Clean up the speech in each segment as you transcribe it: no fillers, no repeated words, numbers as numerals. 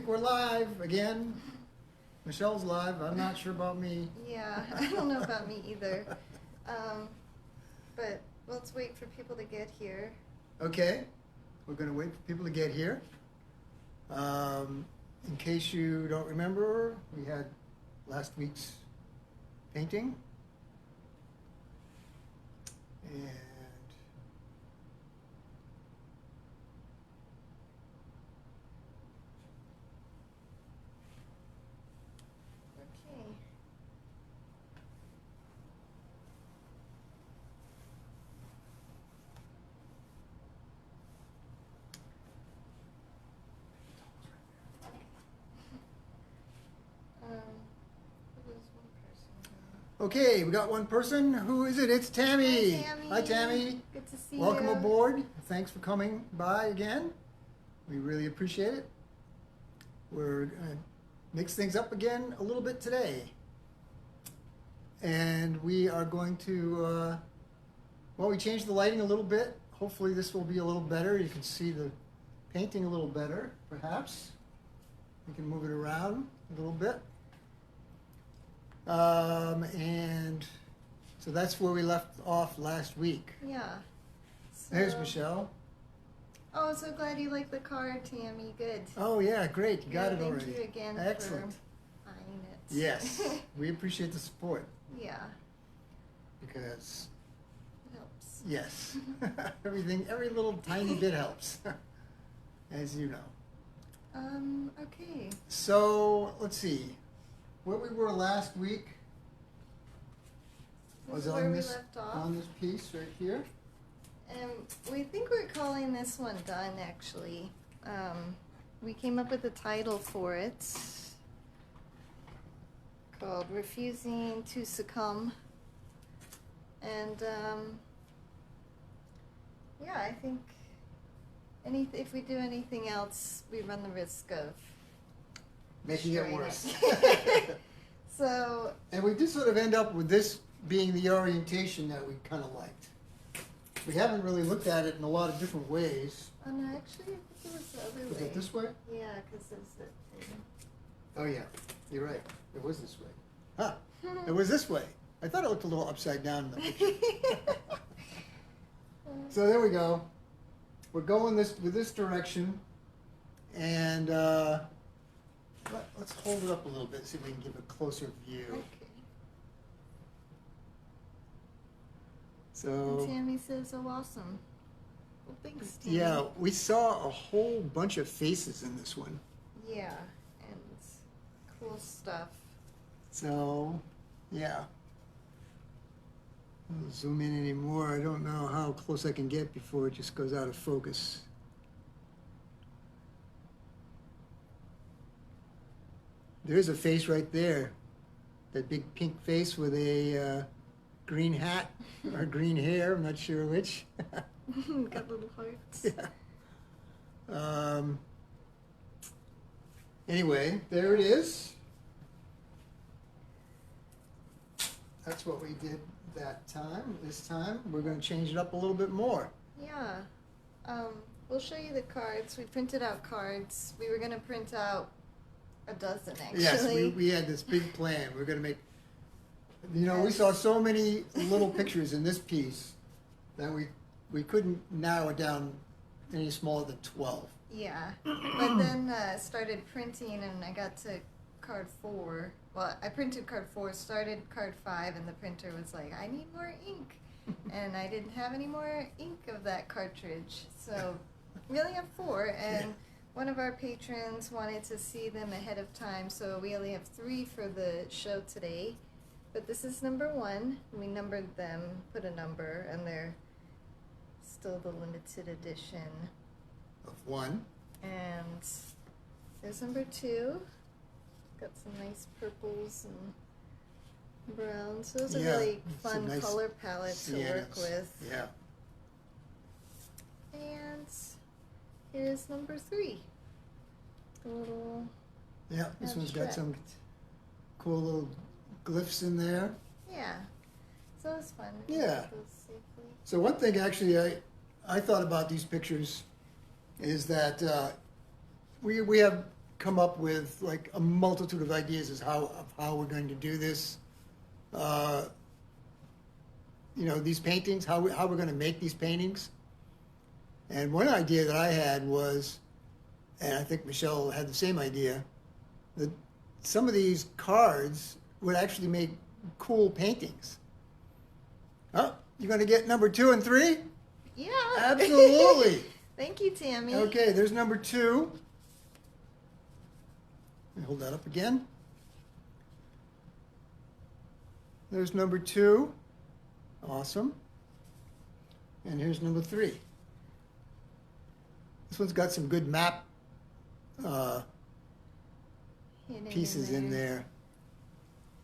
think we're live again. Michelle's live. I'm not sure about me. Yeah, I don't know about me either. But let's wait for people to get here. Okay, we're going to wait for people to get here. In case you don't remember, we had last week's painting. And Okay. There was one person. okay, we got one person. Who is it? It's Tammy. Hi, Tammy. Hi, Tammy. Good to see Welcome you. aboard. Thanks for coming by again. We really appreciate it. We're going to mix things up again a little bit today. And we are going to, well, we changed the lighting a little bit. Hopefully this will be a little better. You can see the painting a little better, perhaps. We can move it around a little bit. And so that's where we left off last week. Yeah. So, There's Michelle. Oh, so glad you like the card, Tammy. Good. Oh yeah, great. You got Yeah, it already. Thank you again Excellent. for buying it. Yes, we appreciate the support Yeah, because it helps. yes, every little tiny bit helps, as you know. Okay. So let's see, where we were last week This was is on where we this left off. on this piece right here. We think we're calling this one done, actually. We came up with a title for it called Refusing to Succumb. And, yeah, I think if we do anything else, we run the risk of Making it destroying worse. it. So, And we did sort of end up with this being the orientation that we kind of liked. We haven't really looked at it in a lot of different ways. oh no, actually, I think it was the other Was way. it this way? Yeah, because there's that thing. Oh yeah, you're right. It was this way. Huh. It was this way. I thought it looked a little upside down in the picture. So there we go. We're going with this direction, and let's hold it up a little bit, see if we can give a closer view. Okay. So And Tammy says, "Oh, awesome." Well, thanks, Tammy. yeah, we saw a whole bunch of faces in this one. Yeah, and cool stuff. So yeah. I don't zoom in anymore. I don't know how close I can get before it just goes out of focus. There's a face right there. That big pink face with a green hat or green hair. I'm not sure which. Got little hearts. Yeah. Anyway, there it is. That's what we did that time. This time we're going to change it up a little bit more. Yeah. We'll show you the cards. We printed out cards. We were gonna print out a dozen, actually. Yes, we had this big plan. We're going to make, you know, we saw so many little pictures in this piece that we couldn't narrow it down any smaller than 12. Yeah. But then started printing, and I got to card 4. Well, I printed card 4, started card 5, and the printer was like, "I need more ink." And I didn't have any more ink of that cartridge. So we only have 4, and one of our patrons wanted to see them ahead of time, so we only have 3 for the show today. But this is number 1. We numbered them, put a number, and they're still the limited edition. Of 1. And there's number 2. Got some nice purples and browns. Those are really some fun nice color palette to work siennas. with. Yeah. And here's number 3. The little Yeah, this one's got some abstract. cool little glyphs in there. Yeah. So it's fun. to Yeah. keep those safely. So one thing actually I thought about these pictures is that we have come up with like a multitude of ideas as how we're going to do this. These paintings, how we're going to make these paintings. And one idea that I had was, and I think Michelle had the same idea, that some of these cards would actually make cool paintings. Oh, you're going to get number 2 and 3? Yeah. Absolutely. Thank you, Tammy. Okay, there's number 2. Let me hold that up again. There's number 2. Awesome. And here's number 3. This one's got some good map Hidden pieces in there.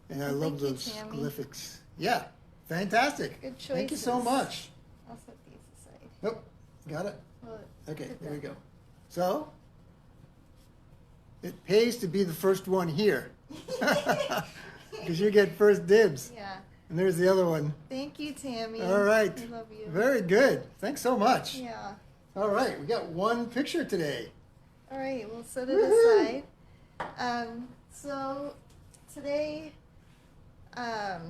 And I Well, love thank you, those Tammy. glyphics. Yeah, fantastic. Good Thank you so choices. much. I'll set these aside. Nope, got it? Well, Okay, put there we that- go. So, it pays to be the first one here. Because you get first dibs. Yeah. And there's the other one. Thank you, Tammy. All right. I love you. Very good. Thanks so much. Yeah. All right, we got one picture today. All right, we'll set it Woohoo! aside. So today, well,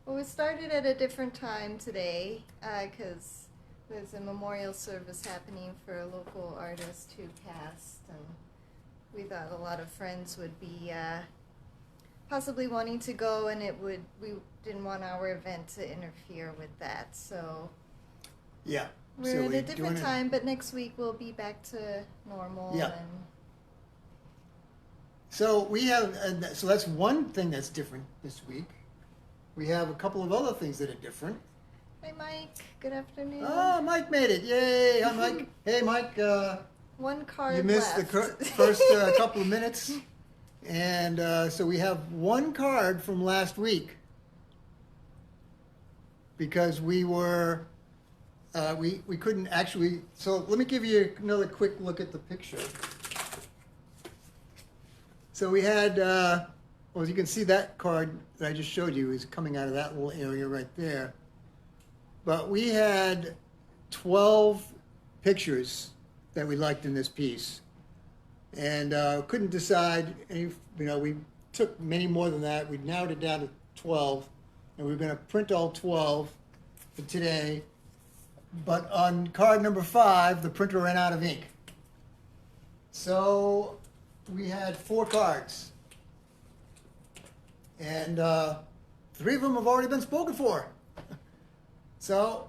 we started at a different time today because there's a memorial service happening for a local artist who passed, and we thought a lot of friends would be possibly wanting to go, and we didn't want our event to interfere with that, so. Yeah. We're so at we're a different doing it- time, but next week we'll be back to normal. Yeah. And So we have, so that's one thing that's different this week. We have a couple of other things that are different. hi, Mike. Good afternoon. Oh, Mike made it! Yay! Hi, Mike. Hey, Mike. One card You missed left. the first couple of minutes, and so we have one card from last week because we were we couldn't actually. So let me give you another quick look at the picture. So we had, well, as you can see, that card that I just showed you is coming out of that little area right there. But we had 12 pictures that we liked in this piece, and couldn't decide. We took many more than that. We narrowed it down to 12, and we were going to print all 12 for today. But on card number 5, the printer ran out of ink. So we had 4 cards, and 3 of them have already been spoken for. So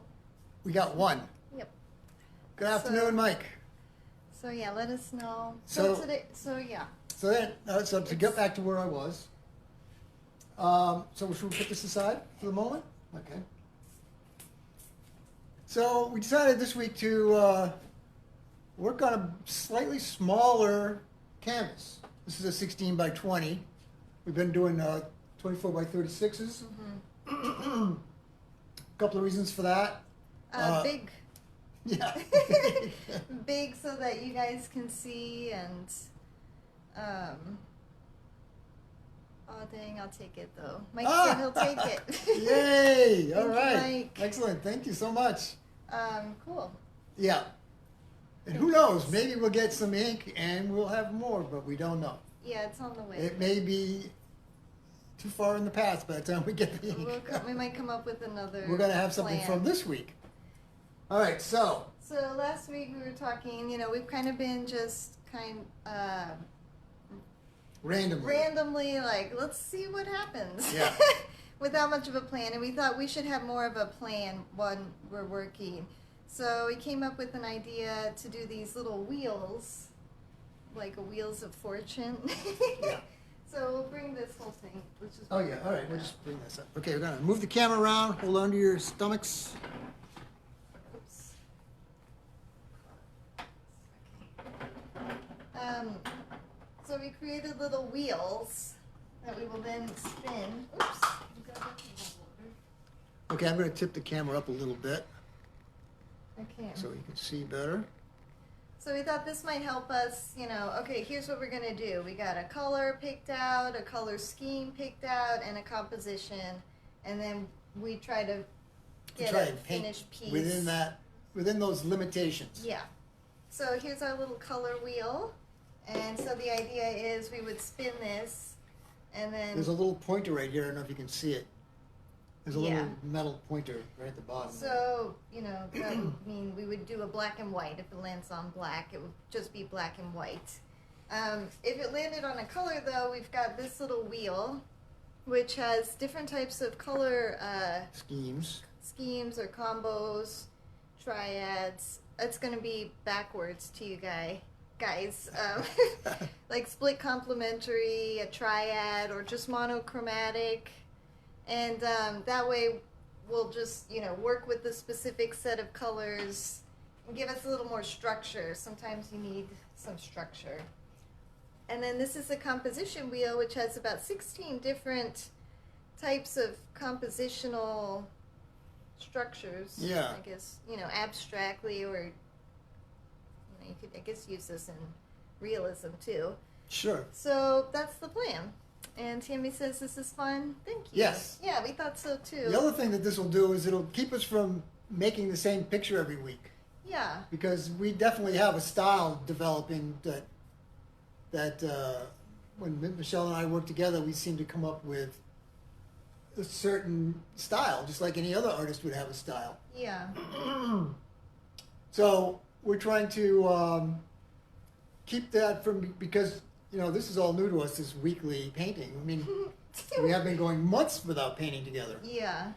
we got 1. Yep. Good afternoon, Mike. So yeah, let us know. So- today, so yeah. So then, so to get back to where I was, so should we put this aside for the moment? Okay. So we decided this week to work on a slightly smaller canvas. This is a 16 by 20. We've been doing 24 by 36s. Mm-hmm. A couple of reasons for that. Big. Yeah. Big so that you guys can see, and oh dang, I'll take it though. Mike said he'll take it. Yay! All Thank you, right. Mike. Excellent. Thank you so much. Cool. Yeah. And who knows? Maybe we'll get some ink and we'll have more, but we don't know. Yeah, it's on the way. It may be too far in the past by the time we get the ink. We might come up with another. We're going to have something plan. from this week. All right, so. So last week we were talking. We've kind of been just randomly, like, let's see what happens. Yeah. Without much of a plan, and we thought we should have more of a plan when we're working. So we came up with an idea to do these little wheels, like a wheels of fortune. Yeah. So we'll bring this whole thing. Let's just Oh, yeah. All right, we'll just bring this up. Okay, we're going to move the camera around. Hold on to your stomachs. Oops. So we created little wheels that we will then spin. Oops. Okay, I'm going to tip the camera up a little bit Okay. so you can see better. So we thought this might help us, okay, here's what we're going to do. We got a color picked out, a color scheme picked out, and a composition. And then we try to get Try a and paint finished piece. within those limitations. Yeah. So here's our little color wheel. And so the idea is we would spin this, and then... There's a little pointer right here. I don't know if you can see it. There's a Yeah. little metal pointer right at the bottom. So, you know, that would mean we would do a black and white. If it lands on black, it would just be black and white. If it landed on a color, though, we've got this little wheel, which has different types of color schemes or combos, triads. It's going to be backwards to you guys. Like split complementary, a triad, or just monochromatic. And that way we'll just, you know, work with the specific set of colors and give us a little more structure. Sometimes you need some structure. And then this is a composition wheel, which has about 16 different types of compositional structures. Yeah. I guess, you know, abstractly, or, you know, you could, I guess, use this in realism too. Sure. So that's the plan. And Tammy says this is fun. Thank you. Yes. Yeah, we thought so too. The other thing that this will do is it'll keep us from making the same picture every week. Yeah. Because we definitely have a style developing that when Michelle and I work together, we seem to come up with a certain style, just like any other artist would have a style. Yeah. So we're trying to keep that from, because, you know, this is all new to us, this weekly painting. I mean, we have been going months without painting together. Yeah.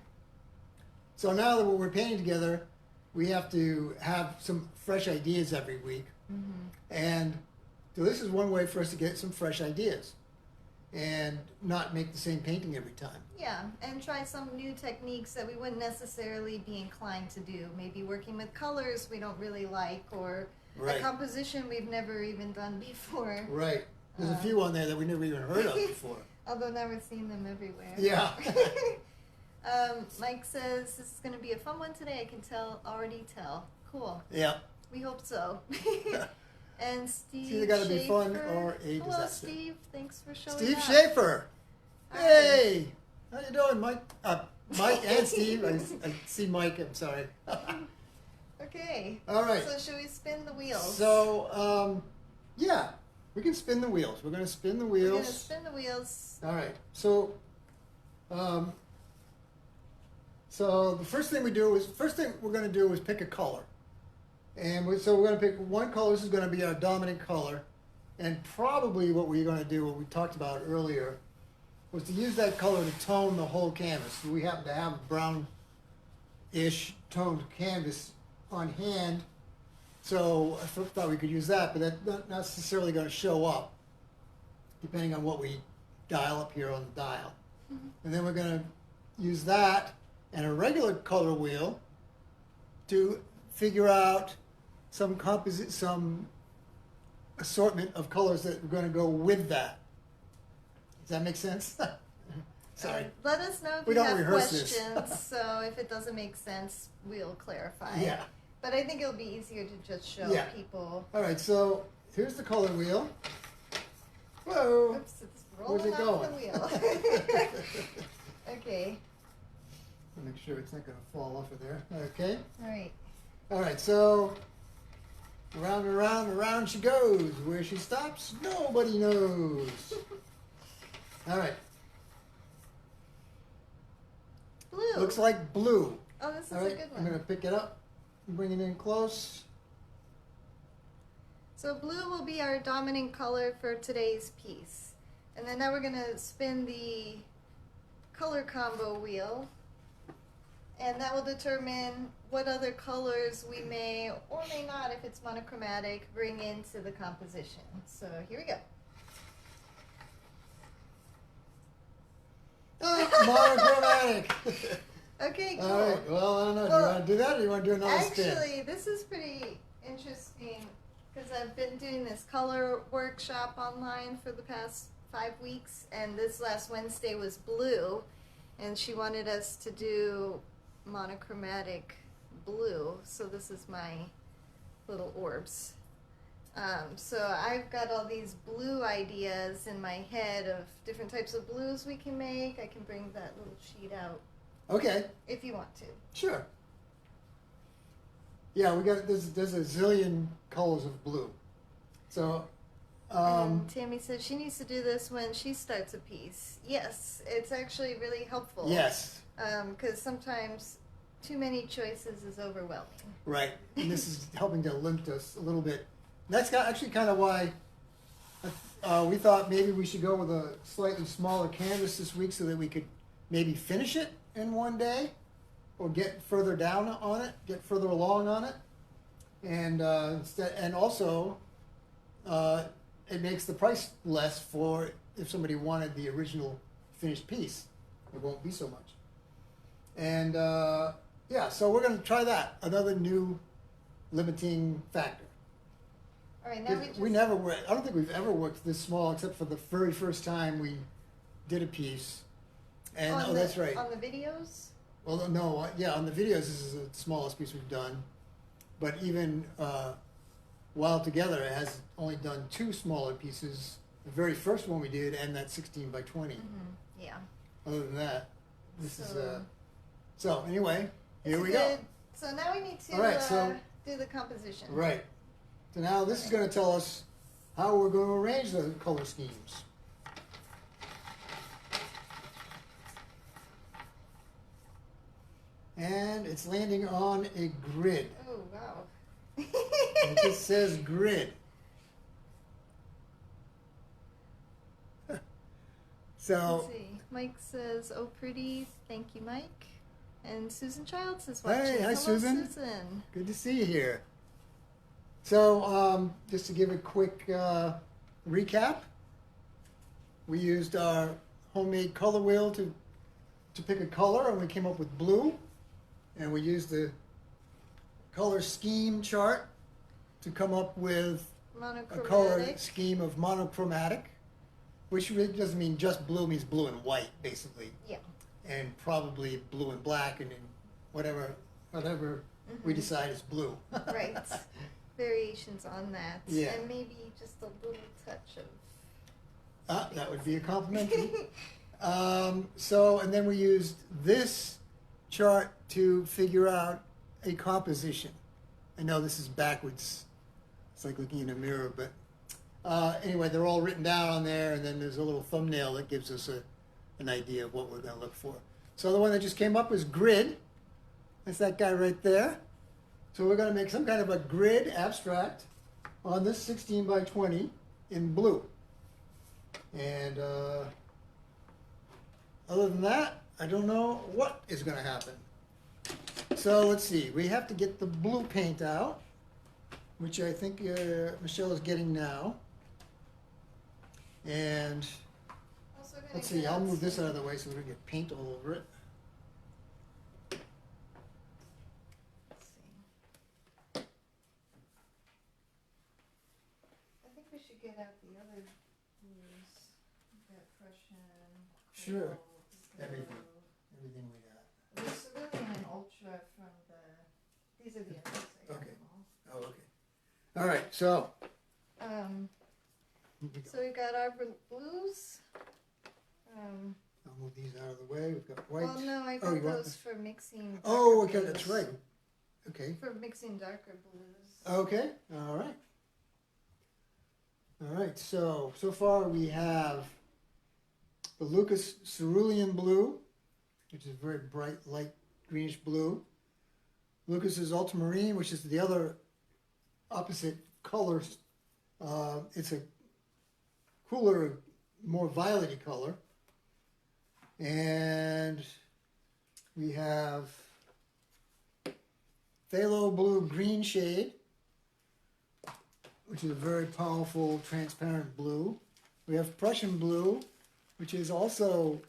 So now that we're painting together, we have to have some fresh ideas every week. Mm-hmm. And so this is one way for us to get some fresh ideas and not make the same painting every time. Yeah, and try some new techniques that we wouldn't necessarily be inclined to do. Maybe working with colors we don't really like, or Right. a composition we've never even done before. Right. There's a few on there that we never even heard of before. Although now we're seeing them everywhere. Yeah. Mike says this is going to be a fun one today. I can already tell. Cool. Yeah. We hope so. And Steve It's either got to be fun Schaefer. or a Hello, disaster. Steve. Thanks for showing Steve up. Schaefer. Hi. Hey. How you doing, Mike? Mike and Steve. I see Mike. I'm sorry. Okay. All right. So should we spin the wheels? So, yeah. We can spin the wheels. We're going to spin the We're wheels. going to spin the wheels. All right. So the first thing we're going to do is pick a color. And so we're going to pick one color. This is going to be our dominant color. And probably what we're going to do, what we talked about earlier, was to use that color to tone the whole canvas. We happen to have a brown-ish toned canvas on hand. So I thought we could use that, but that's not necessarily going to show up, depending on what we dial up here on the dial. Mm-hmm. And then we're going to use that and a regular color wheel to figure out some assortment of colors that we're going to go with that. Does that make sense? Sorry. Let us know if We you don't have rehearse this. questions. So if it doesn't make sense, we'll clarify. Yeah. But I think it'll be easier to just show Yeah. people. All right, so here's the color wheel. Whoa. Oops, it's Where's rolling it off going? the wheel. Okay. Make sure it's not going to fall off of there. Okay. All right. All right, so around and around and around she goes. Where she stops, nobody knows. All right. Blue. Looks like blue. Oh, this is All a right, good I'm one. going to pick it up and bring it in close. So blue will be our dominant color for today's piece. And then now we're going to spin the color combo wheel. And that will determine what other colors we may or may not, if it's monochromatic, bring into the composition. So here we go. Monochromatic. Okay, cool. All right, well, I don't know. Do you want to do that or do you want to do another spin? Actually, this is pretty interesting because I've been doing this color workshop online for the past 5 weeks, and this last Wednesday was blue, and she wanted us to do monochromatic blue. So this is my little orbs. So I've got all these blue ideas in my head of different types of blues we can make. I can bring that little sheet out Okay, if you want to. sure. Yeah, we got there's a zillion colors of blue. So And Tammy says she needs to do this when she starts a piece. Yes, it's actually really helpful. Yes. Because sometimes too many choices is overwhelming. Right. And this is helping to limit us a little bit. That's actually kind of why we thought maybe we should go with a slightly smaller canvas this week so that we could maybe finish it in one day or get further down on it, get further along on it. And also it makes the price less for if somebody wanted the original finished piece. It won't be so much. And yeah, so we're going to try that, another new limiting factor. All right, now We never worked, I don't think we've ever worked this small except for the very first time we did a piece. And that's right. On the videos? Well, no, yeah, on the videos this is the smallest piece we've done. But even while together, it has only done 2 smaller pieces. The very first one we did, and that 16 by 20. Mm-hmm. Yeah. Other than that, this is. So anyway, here we good. go. So now we need to All right, do the composition. Right. So now this is going to tell us how we're going to arrange the color schemes. And it's landing on a grid. Oh, wow. It just says grid. So, let's see. Mike says, "Oh, pretty." Thank you, Mike. And Susan Childs is watching. Hey, hi, Hello, Susan. Susan. Good to see you here. So, just to give a quick recap, we used our homemade color wheel to pick a color, and we came up with blue. And we used the color scheme chart to come up with a color scheme of monochromatic, which really doesn't mean just blue, means blue and white, basically. Yeah. And probably blue and black, and whatever we decide is blue. Right. Variations on that. Yeah. And maybe just a little touch of... That would be a complimentary. And then we used this chart to figure out a composition. I know this is backwards. It's like looking in a mirror, but anyway, they're all written down on there, and then there's a little thumbnail that gives us an idea of what we're going to look for. So the one that just came up was grid. That's that guy right there. So we're going to make some kind of a grid abstract on this 16 by 20 in blue. And other than that, I don't know what is going to happen. So let's see. We have to get the blue paint out, which I think Michelle is getting now. And let's see. I'll move this out of the way so we don't get paint all over it. Let's see. I think we should get out the other blues. That Prussian. Sure. Everything we got. This is really an ultra from the. These are the others. Okay. Oh, okay. All right. So. So we've got our blues. I'll move these out of the way. We've got white. Well, no, I got those for mixing. Oh, okay, that's right. Okay. For mixing darker blues. Okay. All right. All right. So far we have the Lucas Cerulean blue, which is a very bright, light greenish blue. Lucas's Ultramarine, which is the other opposite colors. It's a cooler, more violety color. And we have Phthalo Blue Green shade, which is a very powerful, transparent blue. We have Prussian Blue, which is also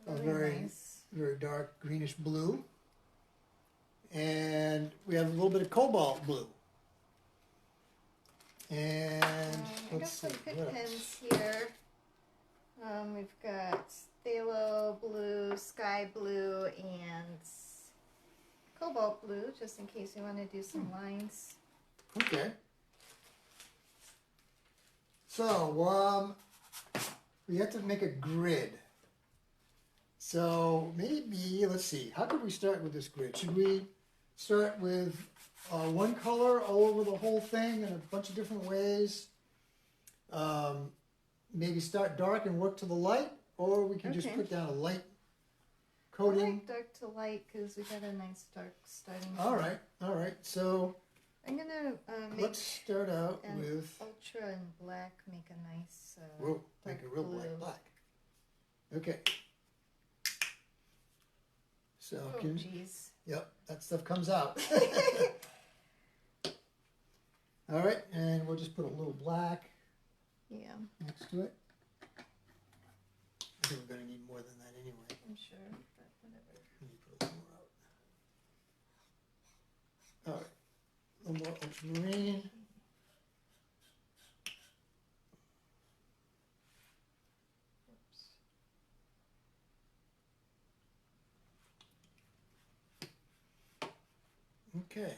a very, nice. Very dark greenish blue. And we have a little bit of Cobalt Blue. And I got some good pens here. We've got Phthalo Blue, Sky Blue, and Cobalt Blue, just in case you want to do some lines. Okay. So, we have to make a grid. So maybe, let's see, how could we start with this grid? Should we start with one color all over the whole thing in a bunch of different ways? maybe start dark and work to the light, or we can just Okay. put down a light I coating. like dark to light because we got a nice dark starting. All right. So I'm gonna make let's start out an with. ultra and black. Make a nice. Whoa, make dark a real blue. black. Okay. So Oh, jeez. yep, that stuff comes out. All right, and we'll just put a little black Yeah, next to it. I think we're going to need more than that anyway. I'm sure, but whatever. Let me put a little more out. All right, a little more ultramarine. Oops. Okay.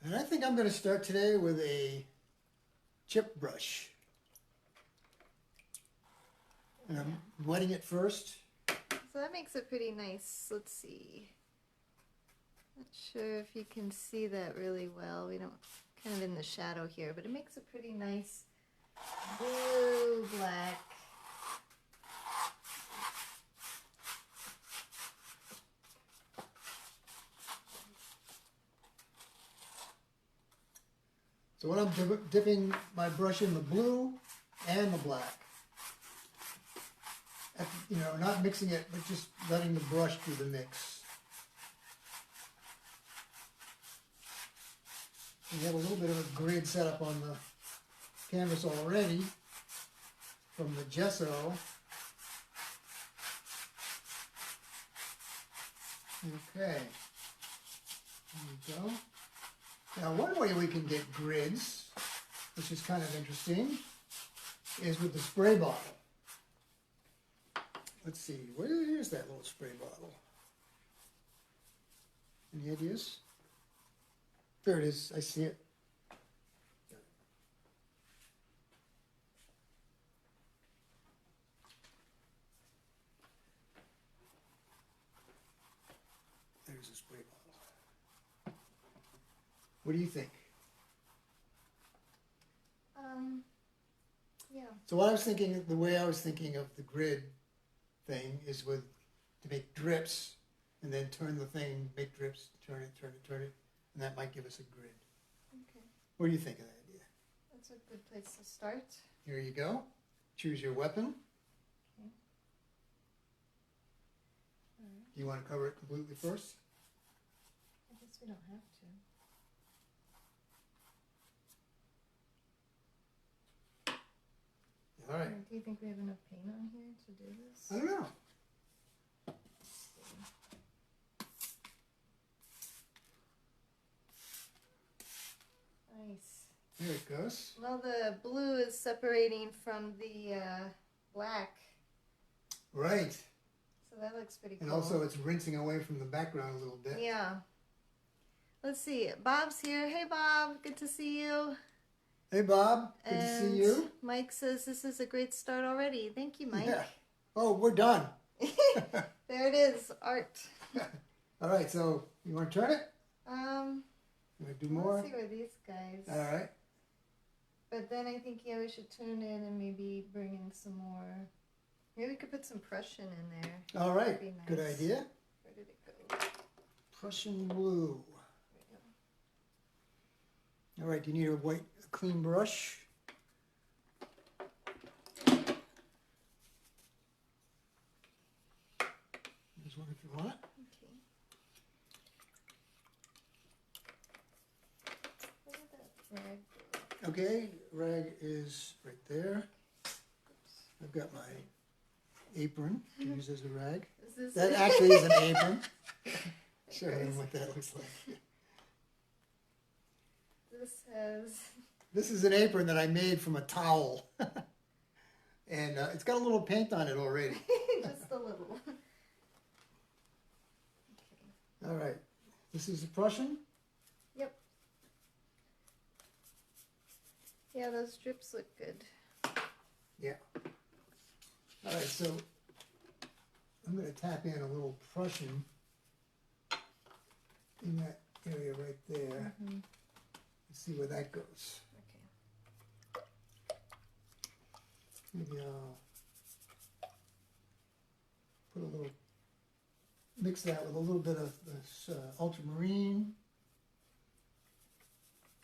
And I think I'm going to start today with a chip brush. And I'm wetting it first. So that makes it pretty nice. Let's see. Not sure if you can see that really well. We don't, kind of in the shadow here, but it makes a pretty nice blue black. So when I'm dipping my brush in the blue and the black, not mixing it, but just letting the brush do the mix. We have a little bit of a grid set up on the canvas already from the gesso. Okay, there we go. Now one way we can get grids, which is kind of interesting, is with the spray bottle. Let's see, here's that little spray bottle. Any ideas? There it is, I see it. There's a spray bottle. What do you think? Yeah. So what I was thinking, the way I was thinking of the grid thing is to make drips and then turn the thing, make drips, turn it, and that might give us a grid. Okay. What do you think of that idea? That's a good place to start. Here you go. Choose your weapon. Okay. All right. Do you want to cover it completely first? I guess we don't have to. All right. Do you think we have enough paint on here to do this? I don't know. Nice. There it goes. Well, the blue is separating from the black, Right. so that looks pretty cool. And also it's rinsing away from the background a little bit. Yeah. Let's see. Bob's here. Hey, Bob. Good to see you. Hey, Bob. Good to see you. Mike says this is a great start already. Thank you, Mike. Yeah. Oh, we're done. There it is. Art. All right, so you want to turn it? You want to do more? Let's see where these guys. All right. But then I think, yeah, we should turn it and maybe bring in some more. Maybe we could put some Prussian in there. All right. That'd be Good nice. idea. Where did it go? Prussian blue. There we go. All right, do you need a clean brush? There's one if you want it. Okay. Where did that rag go? Okay, rag is right there. Oops. I've got my apron to use as a rag. Is this That it? actually is an apron. Show them what that looks like. This has. This is an apron that I made from a towel. And it's got a little paint on it already. Just a little. Okay. All right, this is a Prussian. Yep. Yeah, those drips look good. Yeah. All right, so I'm going to tap in a little Prussian in that area right there. Mm-hmm. Let's see where that goes. Okay. Maybe I'll put a little, mix that with a little bit of this ultramarine.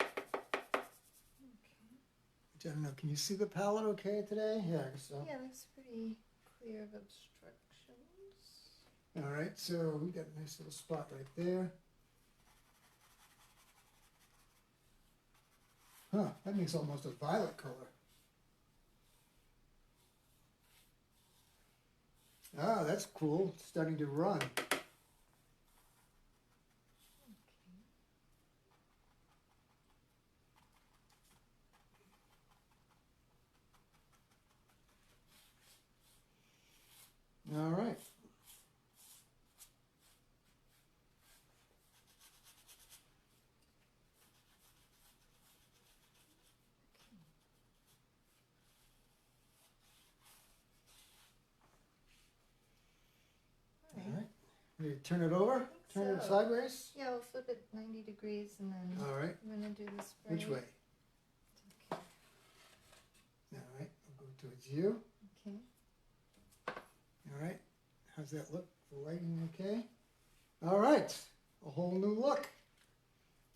I don't know, can you see the palette okay today? Yeah, I guess so. Yeah, that's pretty clear of obstructions. All right, so we got a nice little spot right there. Huh, that makes almost a violet color. Ah, that's cool. It's starting to run. All right. All right. Ready to turn it over? Turn it so. sideways? Yeah, we'll flip it 90 degrees and then All right. I'm going to do the spray. Which way? Okay. All right. I'll go towards you. Okay. All right. How's that look? The lighting okay? All right. A whole new look.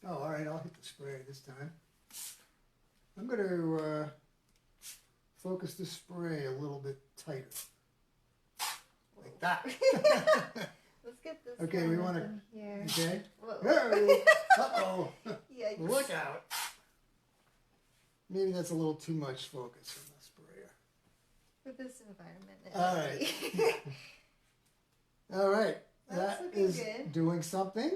Oh, all right. I'll hit the spray this time. I'm going to focus the spray a little bit tighter. Like that. Let's get this Okay, one we up want to. in here. Okay. Whoa. Whoa. Uh-oh. Yikes. Look out. Maybe that's a little too much focus on the sprayer. For this environment. All right. All right. That's That looking is good. doing something.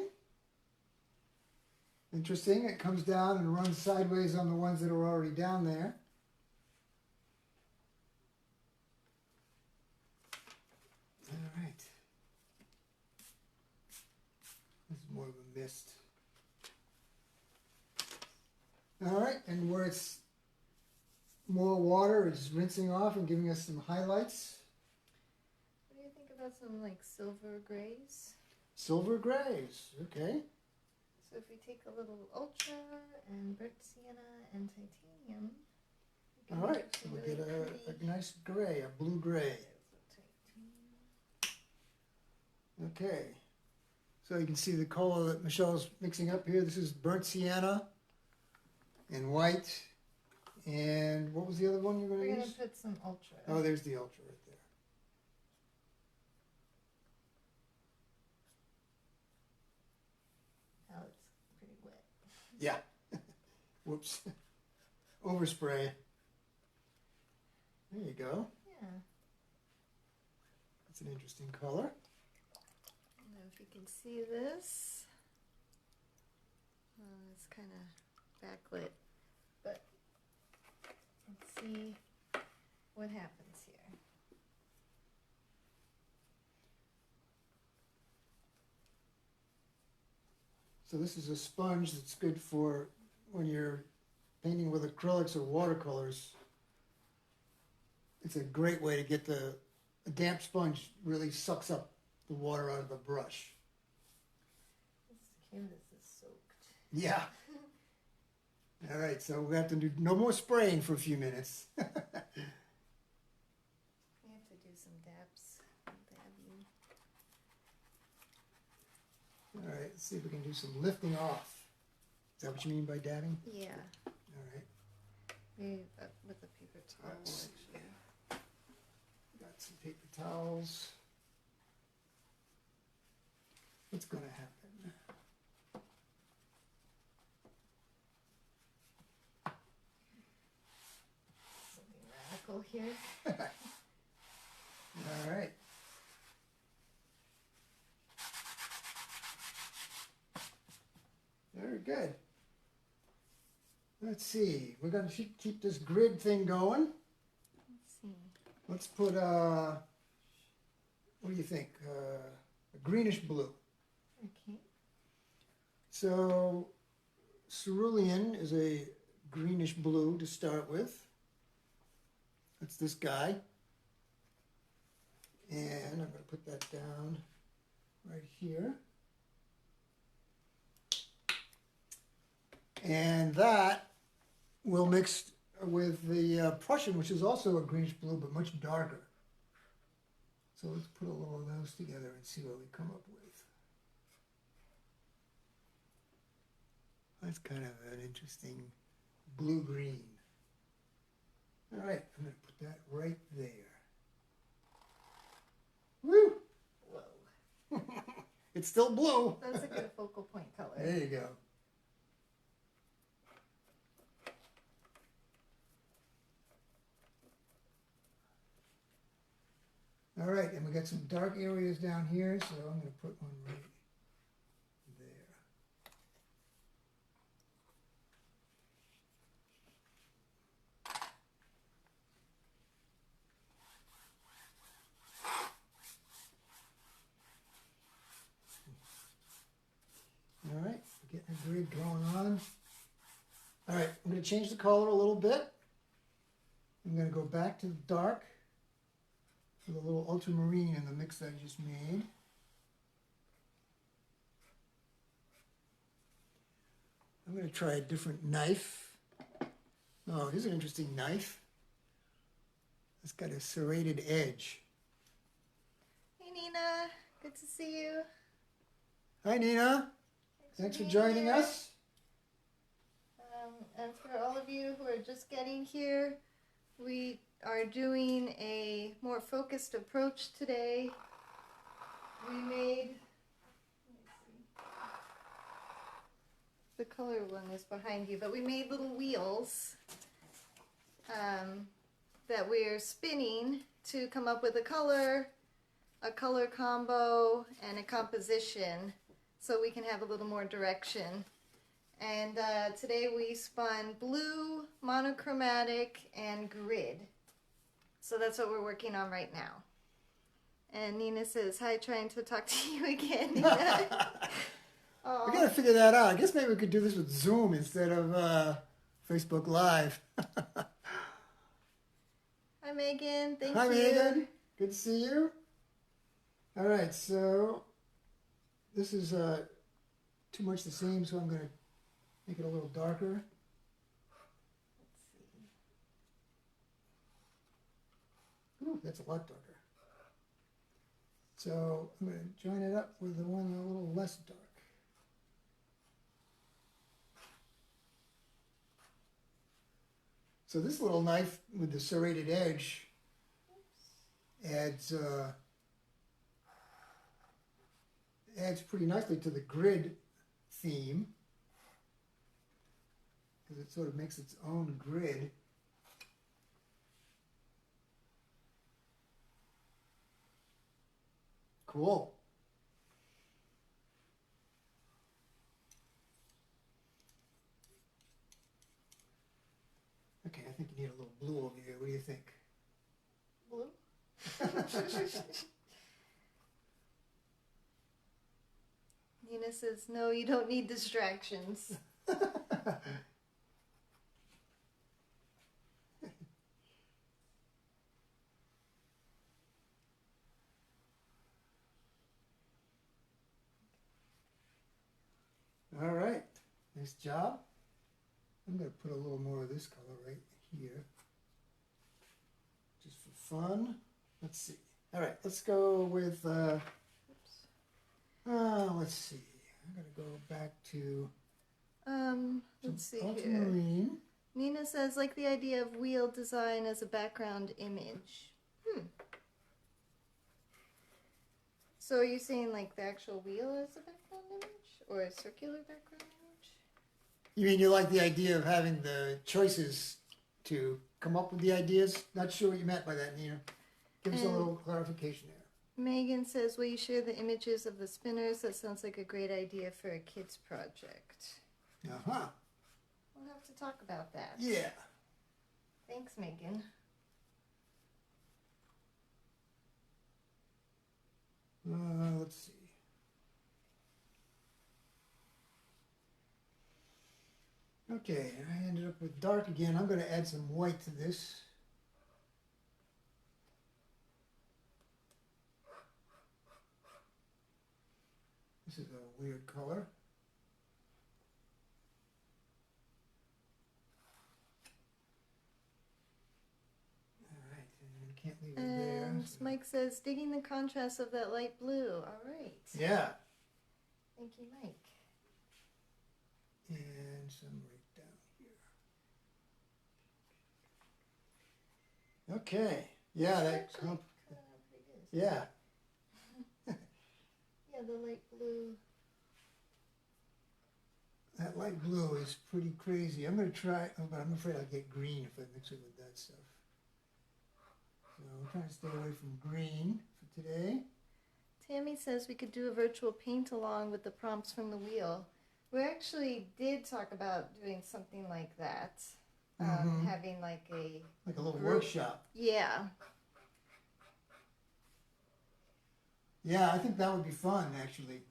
Interesting. It comes down and runs sideways on the ones that are already down there. All right. This is more of a mist. All right, and where it's more water, it's rinsing off and giving us some highlights. What do you think about some like silver grays? Silver grays, okay. So if we take a little ultra and burnt sienna and titanium, we All can right, get some we'll really get pretty. a nice gray, a blue gray. Okay, so you can see the color that Michelle's mixing up here. This is burnt sienna and white. And what was the other one you're going We're to going use? to put some ultra. Oh, there's the ultra right there. Oh, it's pretty wet. Yeah. Whoops. Overspray. There you go. Yeah. That's an interesting color. I don't know if you can see this. It's kind of backlit, but let's see what happens here. So this is a sponge that's good for when you're painting with acrylics or watercolors. It's a great way to get a damp sponge really sucks up the water out of the brush. This canvas is soaked. Yeah. All right, so we have to do no more spraying for a few minutes. We have to do some dabs. Dabbing. All right, let's see if we can do some lifting off. Is that what you mean by dabbing? Yeah. All right. Maybe with a paper towel, Let's see. actually. Got some paper towels. What's going to happen? Something radical here. All right. Very good. Let's see. We're going to keep this grid thing going. Let's see. Let's put, what do you think? A greenish blue. Okay. So cerulean is a greenish blue to start with. That's this guy. And I'm going to put that down right here. And that will mix with the Prussian, which is also a greenish blue, but much darker. So let's put a little of those together and see what we come up with. That's kind of an interesting blue-green. All right, I'm going to put that right there. Woo! Whoa. It's still blue. That's a good focal point color. There you go. All right, and we got some dark areas down here, so I'm going to put one right there. All right, we're getting a grid going on. All right, I'm going to change the color a little bit. I'm going to go back to the dark with a little ultramarine in the mix that I just made. I'm going to try a different knife. Oh, here's an interesting knife. It's got a serrated edge. Hey Nina, good to see you. Hi Nina, thanks for being joining here. us. And for all of you who are just getting here, we are doing a more focused approach today. We made, the color one is behind you, but we made little wheels that we're spinning to come up with a color combo, and a composition so we can have a little more direction. And today we spun blue, monochromatic, and grid. So that's what we're working on right now. And Nina says, hi, trying to talk to you again, Nina. We got to figure that out. I guess maybe we could do this with Zoom instead of Facebook Live. Hi, Megan. Thank Hi, you. Megan. Good to see you. All right, so this is too much the same, so I'm going to make it a little darker. Let's see. Ooh, that's a lot darker. So I'm going to join it up with the one a little less dark. So this little knife with the serrated edge adds pretty nicely to the grid theme, because it sort of makes its own grid. Cool. Okay, I think you need a little blue over here. What do you think? Blue? Nina says, no, you don't need distractions. All right, nice job. I'm going to put a little more of this color right here, just for fun. Let's see. All right, let's go with, let's see. I'm going to go back to Let's see here. ultramarine. Nina says, like the idea of wheel design as a background image. So are you saying like the actual wheel as a background image? Or a circular background image? You mean you like the idea of having the choices to come up with the ideas? Not sure what you meant by that, Nina. Give us a little clarification there. Megan says, will you share the images of the spinners? That sounds like a great idea for a kid's project. Uh-huh. We'll have to talk about that. Yeah. Thanks, Megan. Let's see. Okay, I ended up with dark again. I'm going to add some white to this. This is a weird color. can't leave it there. And So. Mike says, digging the contrast of that light blue. All right. Yeah. Thank you, Mike. And some right down here. Okay. Yeah, that. Actually, coming out pretty good. Yeah. Yeah, the light blue. That light blue is pretty crazy. I'm going to try, but I'm afraid I'll get green if I mix it with that stuff. So I'm trying to stay away from green for today. Tammy says we could do a virtual paint along with the prompts from the wheel. We actually did talk about doing something like that. Having like a little group. workshop. Yeah. Yeah, I think that would be fun, actually.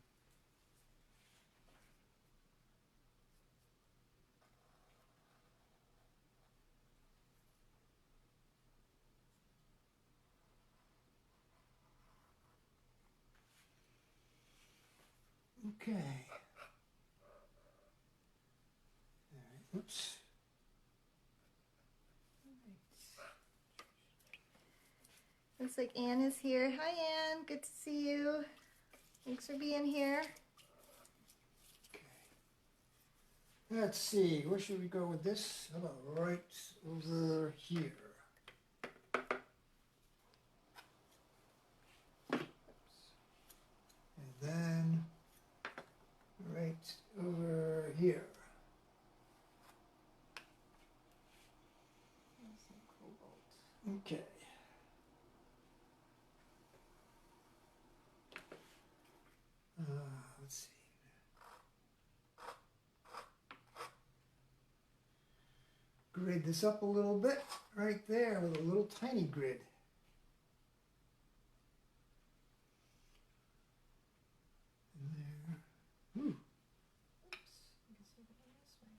Okay. All right. Oops. Looks like Anne is here. Hi, Anne. Good to see you. Thanks for being here. Okay. Let's see. Where should we go with this? How about right over here? And then right over here. Okay. Let's see. Grid this up a little bit right there with a little tiny grid. And there. Ooh. Oops. I guess we're going this way.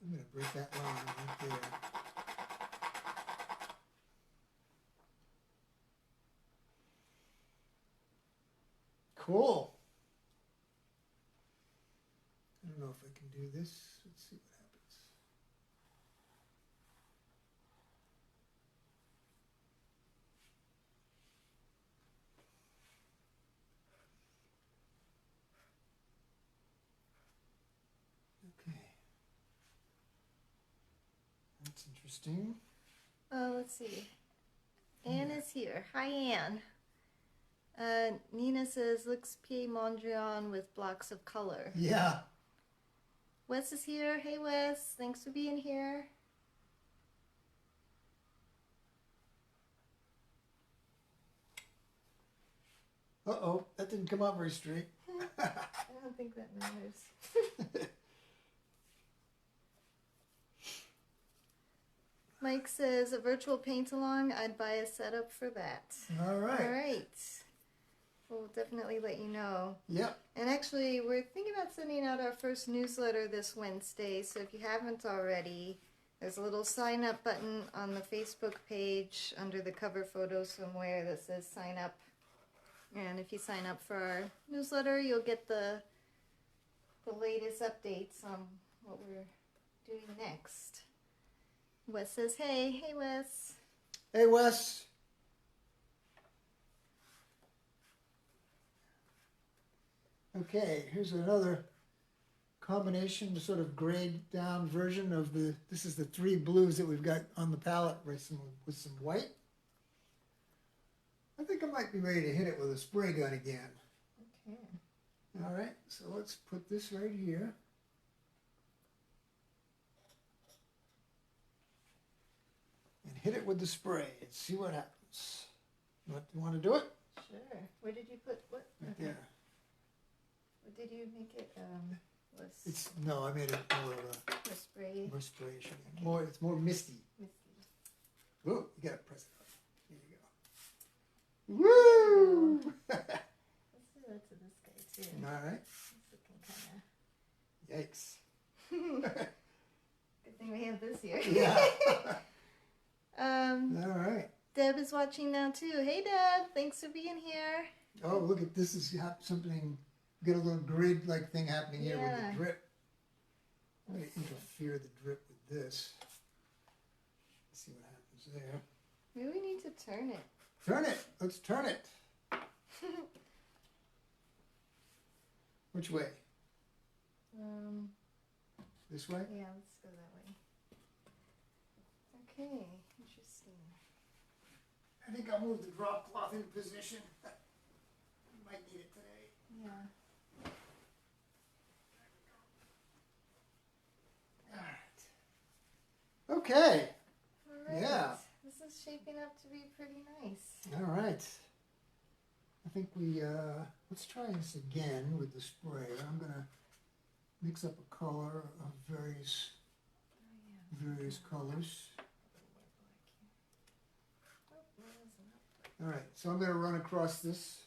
I'm going to break that line right there. Cool. I don't know if I can do this. Let's see what happens. Okay. That's interesting. Let's see. Anne is here. Hi, Anne. Nina says, looks Pied Mondrian with blocks of color. Yeah. Wes is here. Hey, Wes. Thanks for being here. Uh-oh, that didn't come out very straight. I don't think that matters. Mike says, a virtual paint-along, I'd buy a setup for that. All right. All right. We'll definitely let you know. Yep. And actually, we're thinking about sending out our first newsletter this Wednesday, so if you haven't already, there's a little sign-up button on the Facebook page under the cover photo somewhere that says sign up. And if you sign up for our newsletter, you'll get the latest updates on what we're doing next. Wes says, hey. Hey, Wes. Hey, Wes. Okay, here's another combination, sort of grayed down version of this is the three blues that we've got on the palette with some white. I think I might be ready to hit it with a spray gun again. Okay. All right, so let's put this right here. And hit it with the spray and see what happens. You want to do it? Sure. Where did you put what? Right there. What did you make it? No, I made it more spray. more sprayish. Okay. It's more misty. Misty. Whoa, you gotta press it up. There you go. Woo! Let's do that to this guy too. All right. It's looking kind of. Yikes. Good thing we have this here. Yeah. All right. Deb Deb is watching now too. Hey Deb, thanks for being here. Oh, look at this is something, get a little grid-like thing happening here with Yeah. the drip. I'm going to interfere the drip with this. Let's see what happens there. Maybe we need to turn it. Turn it. Let's turn it. Which way? This way? Yeah, let's go that way. Okay, interesting. I think I'll move the drop cloth into position. Might need it today. Yeah. Alright. Okay. All right. Yeah. This is shaping up to be pretty nice. Alright. I think we, let's try this again with the sprayer. I'm going to mix up a color of various colors. Alright, so I'm going to run across this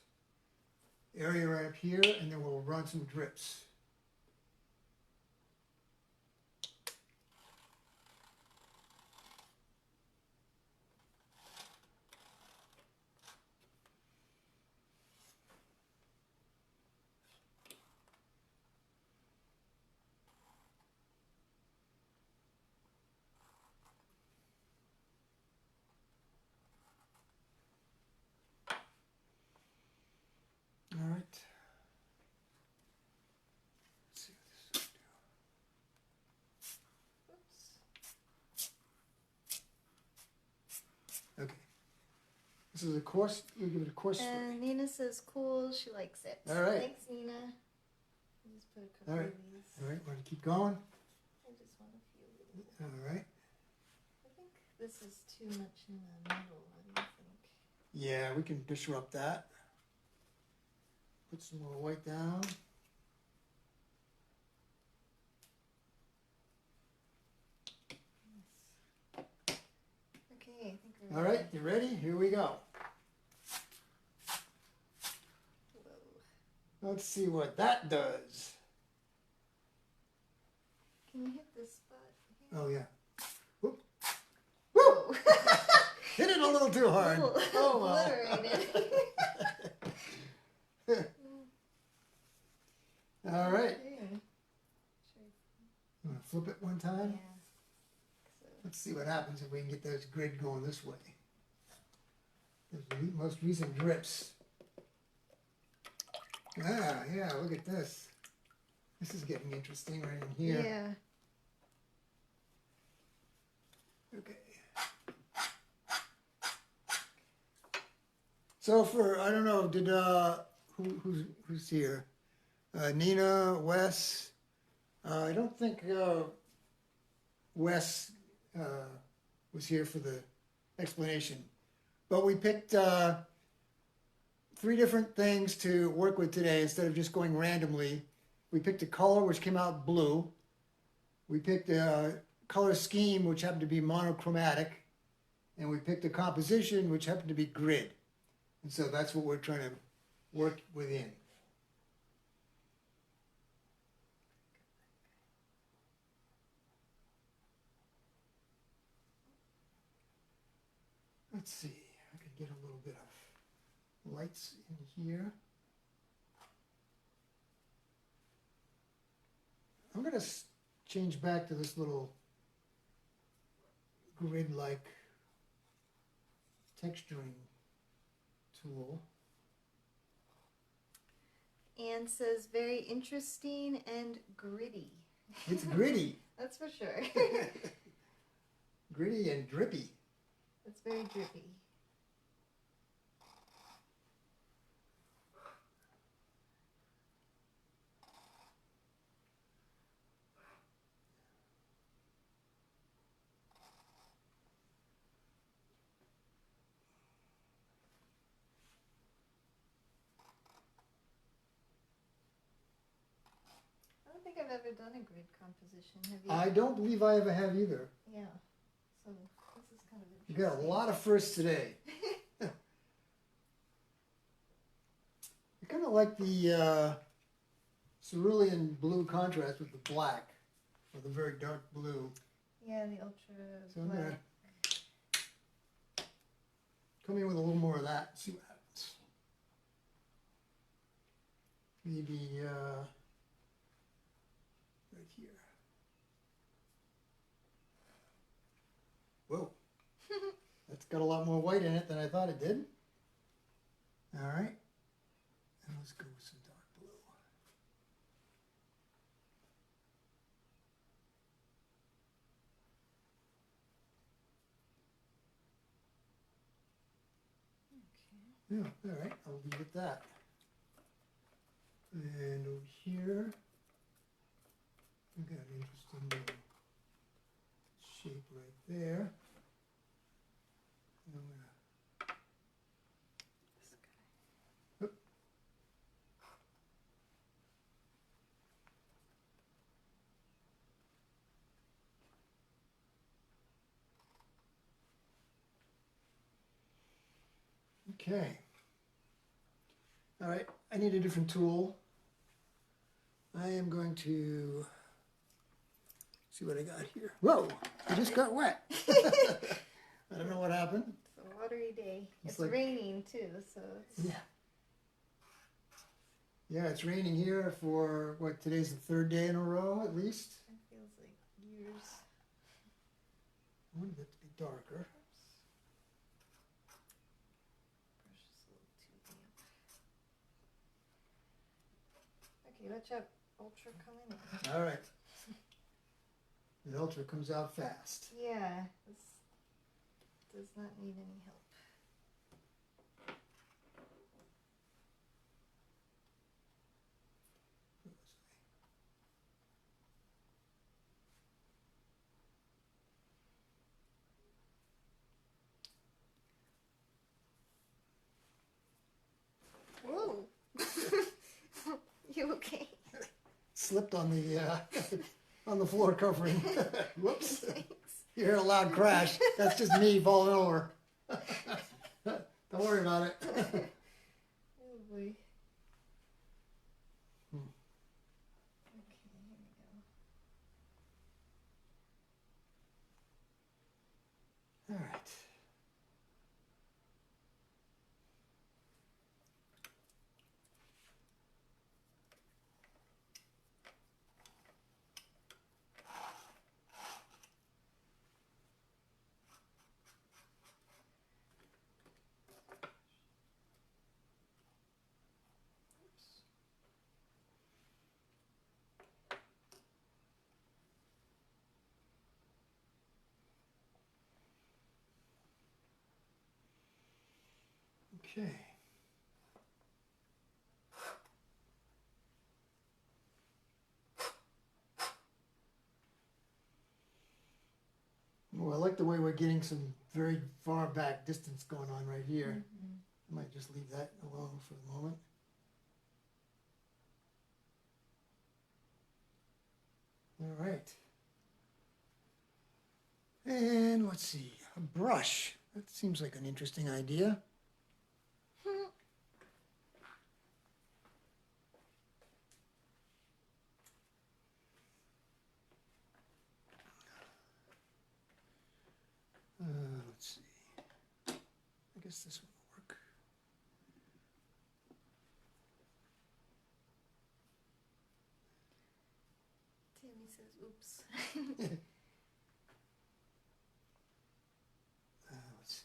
area right up here, and then we'll run some drips. All right. Let's see what this will do. Okay. This is a coarse, we give it a coarse spray. And Nina says cool, she likes it. All right. Thanks, Nina. I'll just put a couple All right. of these. All right, want to keep going? I just want a few. All right. I think this is too much in the middle. What do you think? Yeah, we can disrupt that. Put some more white down. Okay, I think we're All ready. right, you ready? Here we go. Whoa. Let's see what that does. Can you hit this spot here? Oh, yeah. Whoop. Whoa. Hit it a little too hard. Little Oh, well. obliterated. All right. Okay. Sure. You want to flip it one time? Yeah. So, Let's see what happens if we can get those grid going this way. Those most recent drips. Ah, yeah, look at this. This is getting interesting right in here. yeah. Okay. So for, I don't know, did, who's here? Nina, Wes. I don't think Wes was here for the explanation. But we picked 3 different things to work with today instead of just going randomly. We picked a color which came out blue. We picked a color scheme which happened to be monochromatic. And we picked a composition which happened to be grid. And so that's what we're trying to work within. Let's see, I could get a little bit of lights in here. I'm going to change back to this little grid-like texturing tool. Anne says very interesting and gritty. It's gritty. That's for sure. Gritty and drippy. It's very drippy. I don't think I've ever done a grid composition. Have you? I don't believe I ever have either. Yeah. So this is kind of You interesting. got a lot of firsts today. I kind of like the cerulean blue contrast with the black, or the very dark blue. Yeah, the ultra So I'm black. gonna come in with a little more of that and see what happens. Maybe right here. Whoa. That's got a lot more white in it than I thought it did. All right. And let's go with some dark blue. Okay. Yeah, all right. I'll leave it that. And over here, we've got an interesting little shape right there. And I'm gonna, This guy. oop. Okay. All right, I need a different tool. I am going to see what I got here. Whoa, I just got wet. I don't know what happened. It's a watery day. It's like- raining too, so it's... Yeah. Yeah, it's raining here for, what, today's the third day in a row at least. It feels like years. I wanted it to be darker. Brush is a little too damp. Okay, watch out. Ultra coming in. All right. The ultra comes out fast. Yeah, this does not need any help. Whoa! You okay? Slipped on the on the floor covering. Whoops! Thanks. You hear a loud crash. That's just me falling over. Don't worry about it. Oh boy. Hmm. Okay, here we go. All right. Okay. Well, I like the way we're getting some very far back distance going on right here. Mhm. I might just leave that alone for the moment. All right. And let's see, a brush. That seems like an interesting idea. Let's see. I guess this one will work. Tammy says, oops. Let's see.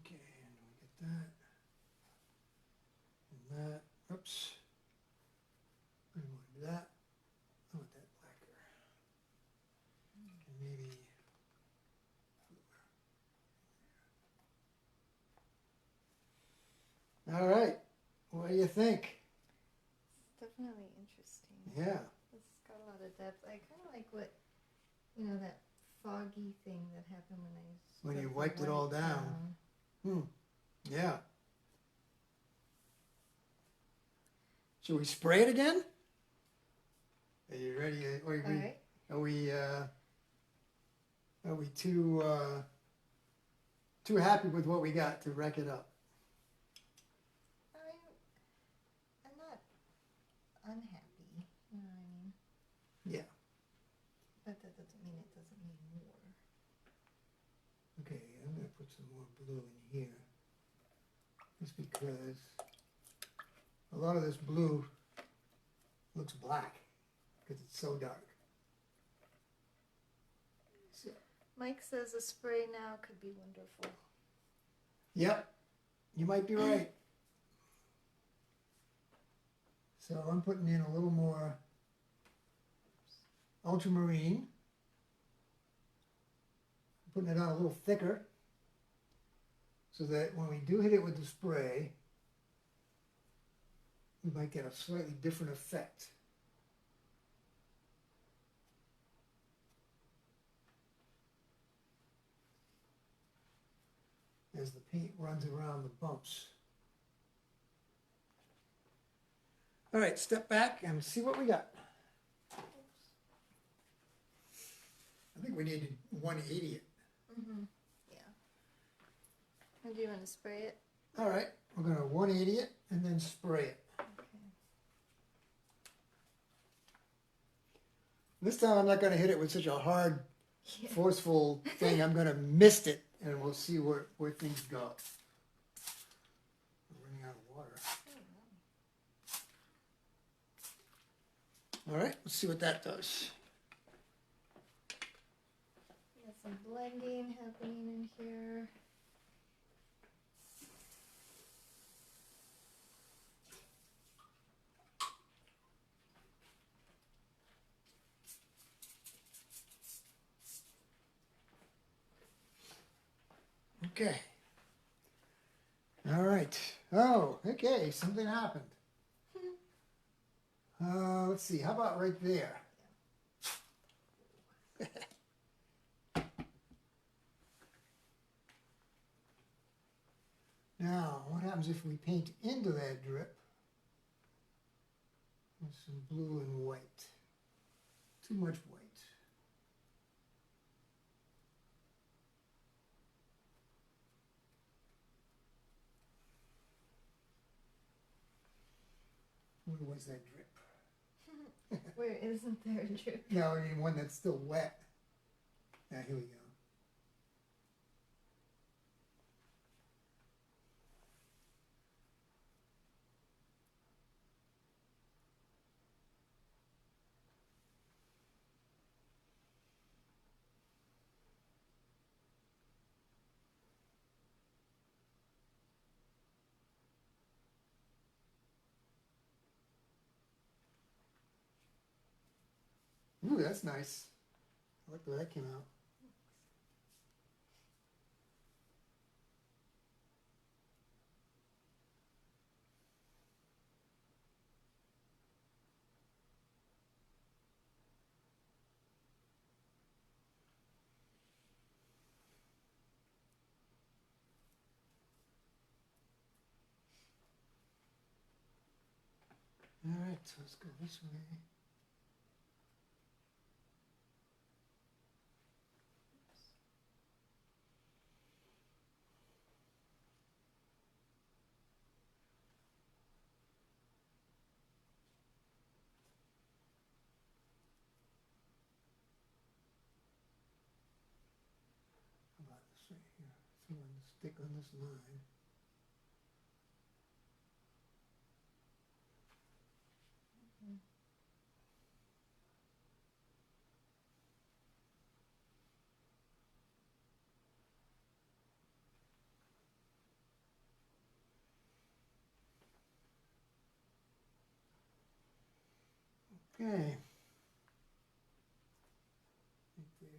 Okay, and we get that. And that. Oops. I don't want to do that. I want that blacker. And maybe. All right. What do you think? It's definitely interesting. Yeah. It's got a lot of depth. I kind of like what, that foggy thing that happened when I When you scrubbed the wiped it all white down. Yeah. Should we spray it again? Are you ready? Or All right. are we too too happy with what we got to wreck it up. I'm not unhappy. You know what I mean? Yeah. But that doesn't mean it doesn't need more. Okay, I'm going to put some more blue in here. Just because a lot of this blue looks black because it's so dark. So, Mike says a spray now could be wonderful. yep, you might be right. So I'm putting in a little more ultramarine. Putting it on a little thicker so that when we do hit it with the spray, we might get a slightly different effect. As the paint runs around the bumps. All right, step back and see what we got. I think we need to 180 it. Mm-hmm. Yeah. And do you want to spray it? All right, we're going to 180 it and then spray it. Okay. This time I'm not going to hit it with such a hard, Yeah. forceful thing. I'm going to mist it and we'll see where things go. I'm running out of water. All right, let's see what that does. Got some blending happening in here. Okay. All right. Oh, okay, something happened. Let's see, how about right there? Now, what happens if we paint into that drip with some blue and white? Too much white. Where was that drip? Where isn't there a drip? No, I mean one that's still wet. Now, here we go. Ooh, that's nice. I like the way that came out. All right, so let's go this way. How about this right here? So I'm going to stick on this line. Okay. Right there.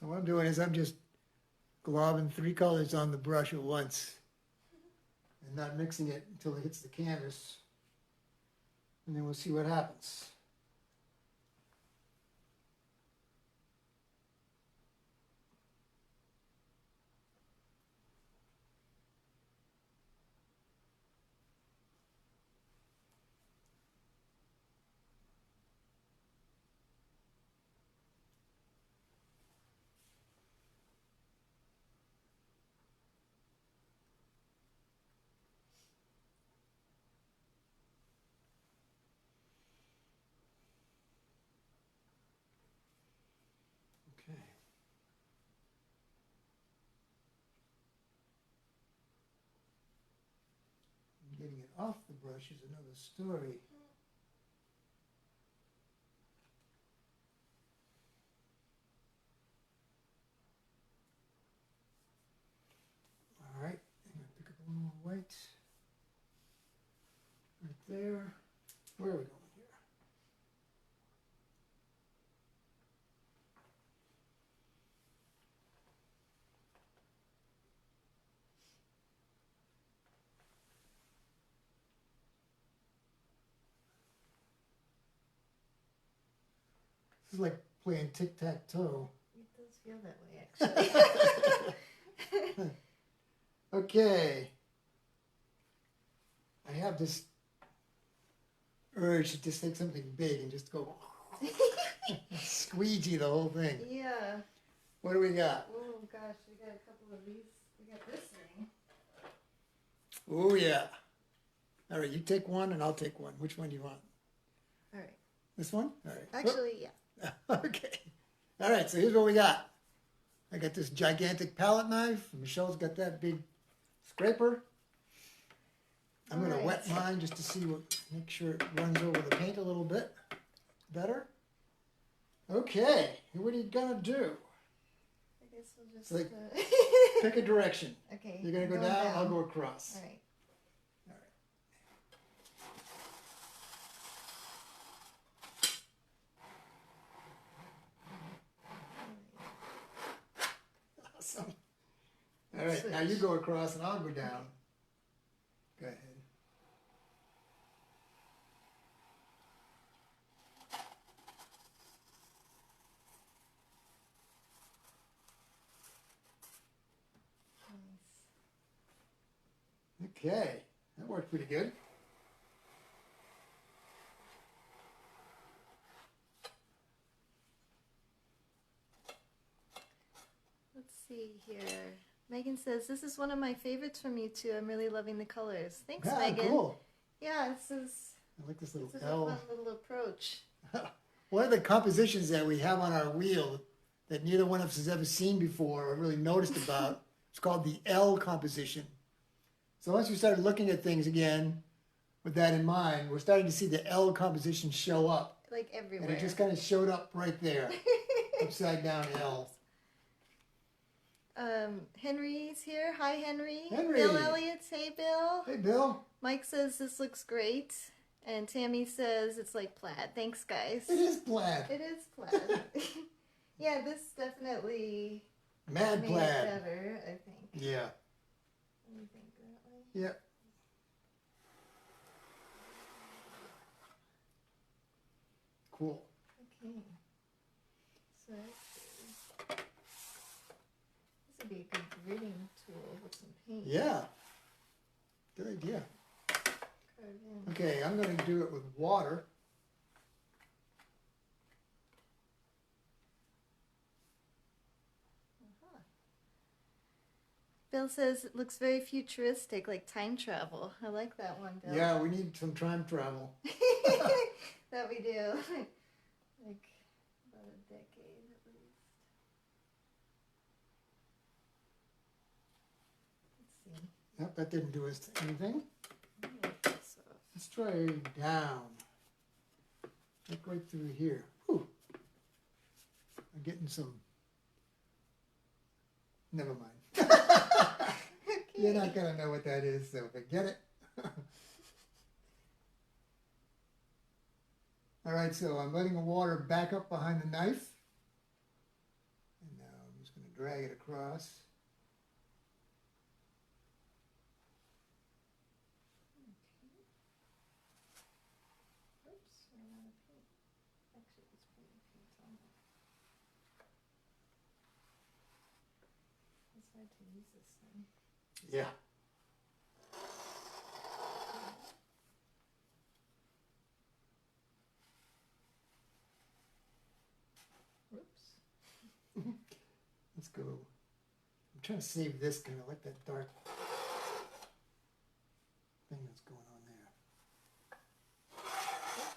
So what I'm doing is I'm just globbing 3 colors on the brush at once and not mixing it until it hits the canvas. And then we'll see what happens. Okay. Getting it off the brush is another story. All right, I'm going to pick up a little more white. Right there. Where are we going here? This is like playing tic-tac-toe. It does feel that way, actually. Okay. I have this urge to just take something big and just go squeegee the whole thing. Yeah. What do we got? Oh gosh, we got a couple of these. We got this thing. Oh yeah. All right, you take one and I'll take one. Which one do you want? All right. This one? All right. Actually, yeah. Okay. All right, so here's what we got. I got this gigantic palette knife. Michelle's got that big scraper. I'm going to wet mine just to see make sure it runs over the paint a little bit better. Okay, what are you going to do? I guess we'll just... Like, pick a direction. Okay. You're going to go down, I'll go across. All right. All right. Awesome. All right, now you go across and I'll go down. Go ahead. Okay, that worked pretty good. Let's see here. Megan says, this is one of my favorites from you two. I'm really loving the colors. Thanks, Yeah, Megan. cool. Yeah, this is I like this little a L. fun little approach. One of the compositions that we have on our wheel that neither one of us has ever seen before or really noticed about, it's called the L composition. So once we started looking at things again with that in mind, we're starting to see the L composition show up. Like everywhere. And it just kind of showed up right there. Upside down L. Henry's here. Hi, Henry. Henry. Bill Elliott. Hey, Bill. Hey, Bill. Mike says this looks great. And Tammy says it's like plaid. Thanks, guys. It is plaid. It is plaid. Yeah, this definitely Mad made plaid. it better, I think. Yeah. What do you think that way? Yep. Cool. Okay. So this would be a good gridding tool with some paint. Yeah. Good idea. Carve in. Okay, I'm going to do it with water. Uh-huh. Bill says it looks very futuristic, like time travel. I like that one, Bill. Yeah, we need some time travel. That we do. Like about a decade at least. Let's see. Yep, that didn't do us anything. I'm gonna take this off. Let's try down. Look right through here. Whew. I'm getting some... Never mind. You're not going to know what that is, so forget it. All right, so I'm letting the water back up behind the knife. And now drag it across. Oops, ran out of paint. Actually, it's pretty paint on it. It's hard to use this thing. Yeah. Whoops. Let's go. I'm trying to save this kind of like that dark thing that's going on there. Oops.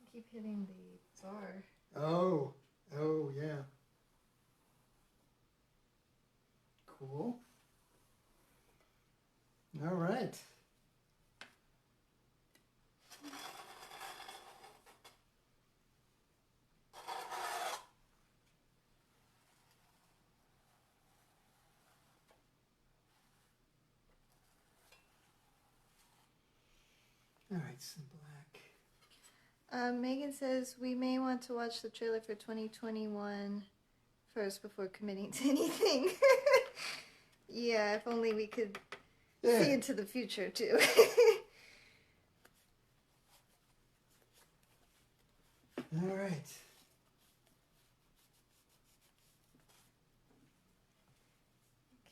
I keep hitting the bar. Oh, oh yeah. Cool. All right. All right, some black. Megan says we may want to watch the trailer for 2021 first before committing to anything. Yeah, if only we could see into the future too. All right.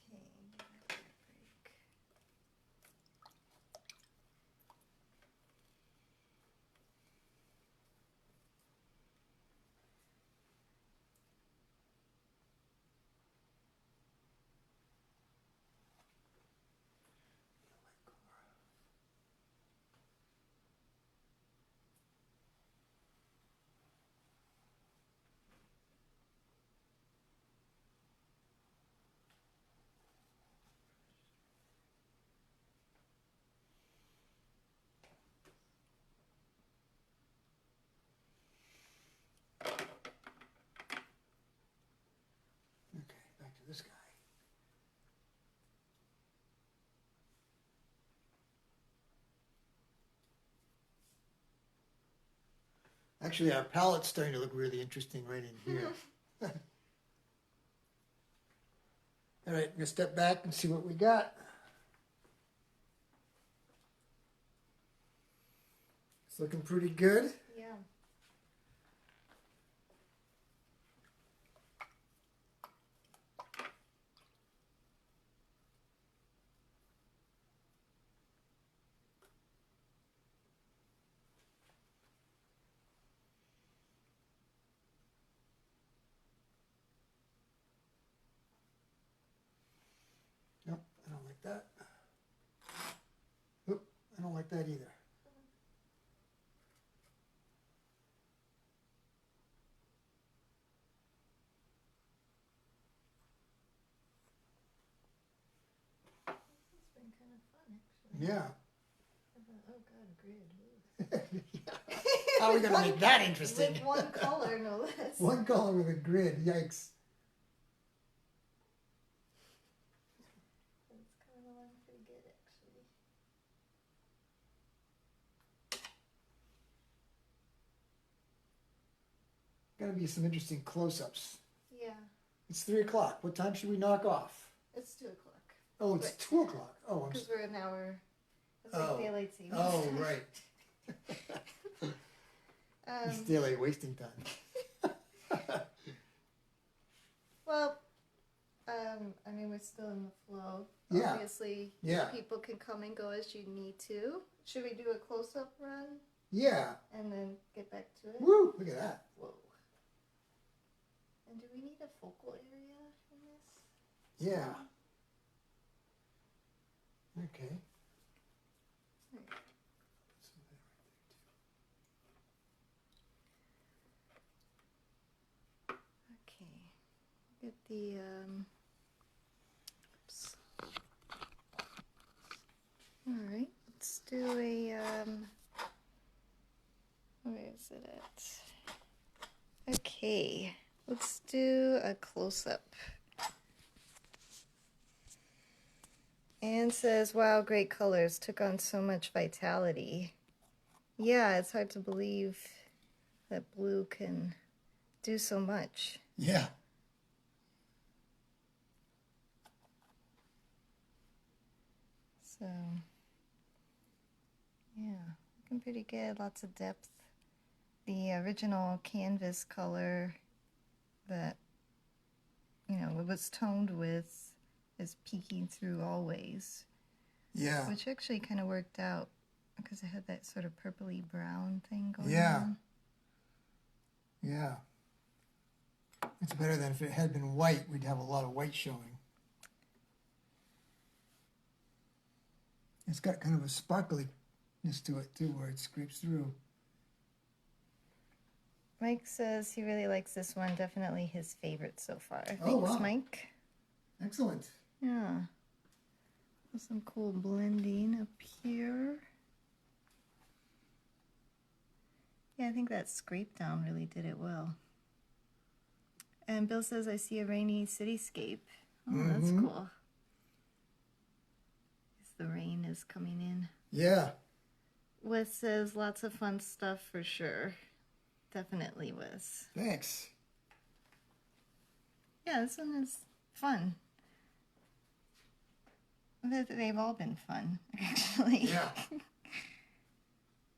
Okay, give that a break. Okay, back to this guy. Actually, our palette's starting to look really interesting right in here. All right, I'm gonna step back and see what we got. It's looking pretty good. Yeah. Nope, I don't like that. Oop, I don't like that either. It's been kind of fun actually. Yeah. Oh god, a grid. How are we gonna make that interesting? With one color, no less. One color with a grid, yikes. It's coming along pretty good actually. Gotta be some interesting close-ups. Yeah, It's 3 o'clock. What time should we knock off? it's 2 o'clock. Oh, it's But- 2 o'clock. Oh, I'm Because we're an hour. It's Oh. like daylight savings. Oh, right. It's daylight wasting time. Well, I mean, we're still in the flow. Yeah. Obviously, Yeah. people can come and go as you need to. Should we do a close-up run Yeah. and then get back to it? Woo! Look at that. Whoa. And do we need a focal area in this? Yeah. Okay. Right. Okay. Get the oops. All right. Let's do a where is it at? Okay. Let's do a close up. Anne says, "Wow, great colors. Took on so much vitality." Yeah, it's hard to believe that blue can do so much. Yeah. So, yeah, looking pretty good. Lots of depth. The original canvas color that, you know, it was toned with is peeking through always. Yeah. Which actually kind of worked out because it had that sort of purpley brown thing going Yeah. on. Yeah. It's better than if it had been white. We'd have a lot of white showing. It's got kind of a sparkliness to it too, where it scrapes through. Mike says he really likes this one. Definitely his favorite so far. Oh, Thanks, wow. Mike. Excellent. Yeah. There's some cool blending up here. Yeah, I think that scrape down really did it well. And Bill says, I see a rainy cityscape. Oh, that's cool. The rain is coming in. Yeah. Wes says, lots of fun stuff for sure. Definitely, Wes. Thanks. Yeah, this one is fun. They've all been fun, actually. Yeah.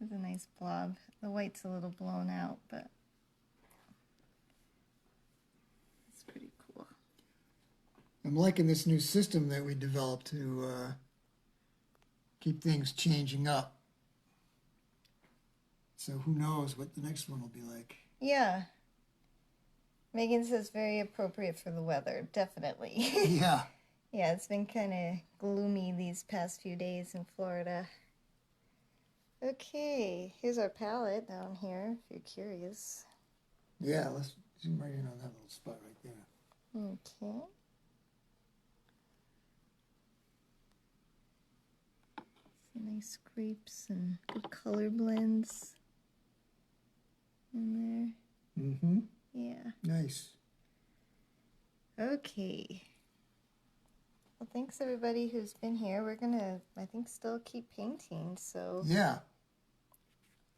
It's a nice blob. The white's a little blown out, but it's pretty cool. I'm liking this new system that we developed to keep things changing up. So who knows what the next one will be like. Yeah. Megan says very appropriate for the weather. Definitely. Yeah. Yeah, it's been kind of gloomy these past few days in Florida. Okay, here's our palette down here, if you're curious. Yeah, let's zoom right in on that little spot right there. Okay. Some nice scrapes and good color blends in there. Mm-hmm. Yeah. Nice. Okay. Well, thanks everybody who's been here. We're gonna, I think, still keep painting. So Yeah.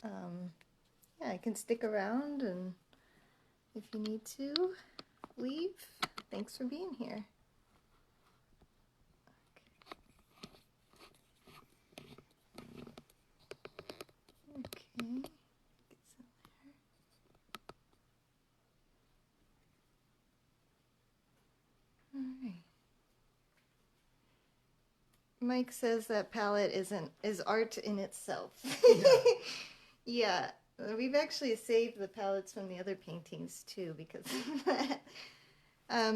yeah, I can stick around, and if you need to leave, thanks for being here. Okay. Get some there. All right. Mike says that palette is art in itself. Yeah. Yeah, we've actually saved the palettes from the other paintings too because of that.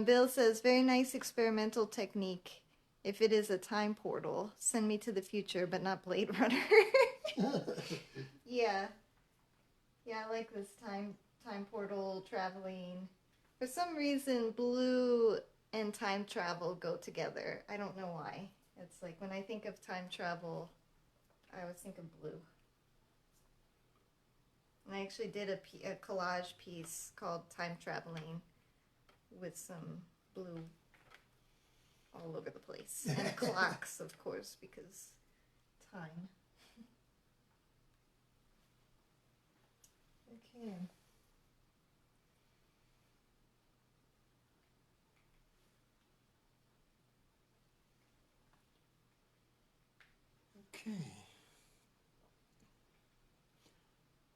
Bill says, very nice experimental technique. If it is a time portal, send me to the future, but not Blade Runner. Yeah. Yeah, I like this time portal traveling. For some reason, blue and time travel go together. I don't know why. It's like when I think of time travel, I always think of blue. And I actually did a collage piece called Time Traveling with some blue all over the place. And clocks, of course, because time. Okay. Okay.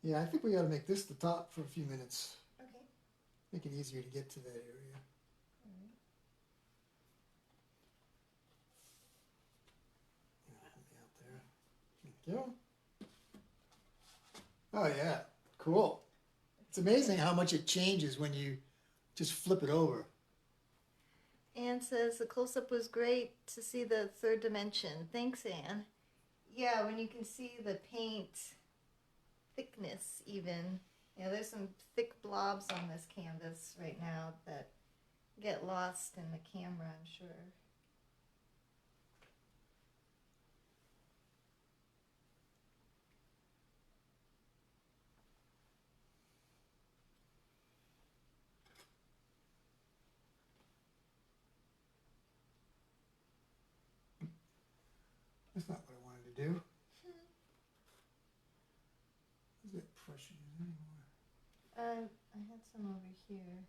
Yeah, I think we ought to make this the top for a few minutes. Okay. Make it easier to get to that area. Out there. Thank you. Oh yeah, cool. It's amazing how much it changes when you just flip it over. Anne says the close-up was great to see the third dimension. Thanks, Anne. Yeah, when you can see the paint thickness even. Yeah, there's some thick blobs on this canvas right now that get lost in the camera, I'm sure. That's not what I wanted to do. Is it pressure anymore? I had some over here.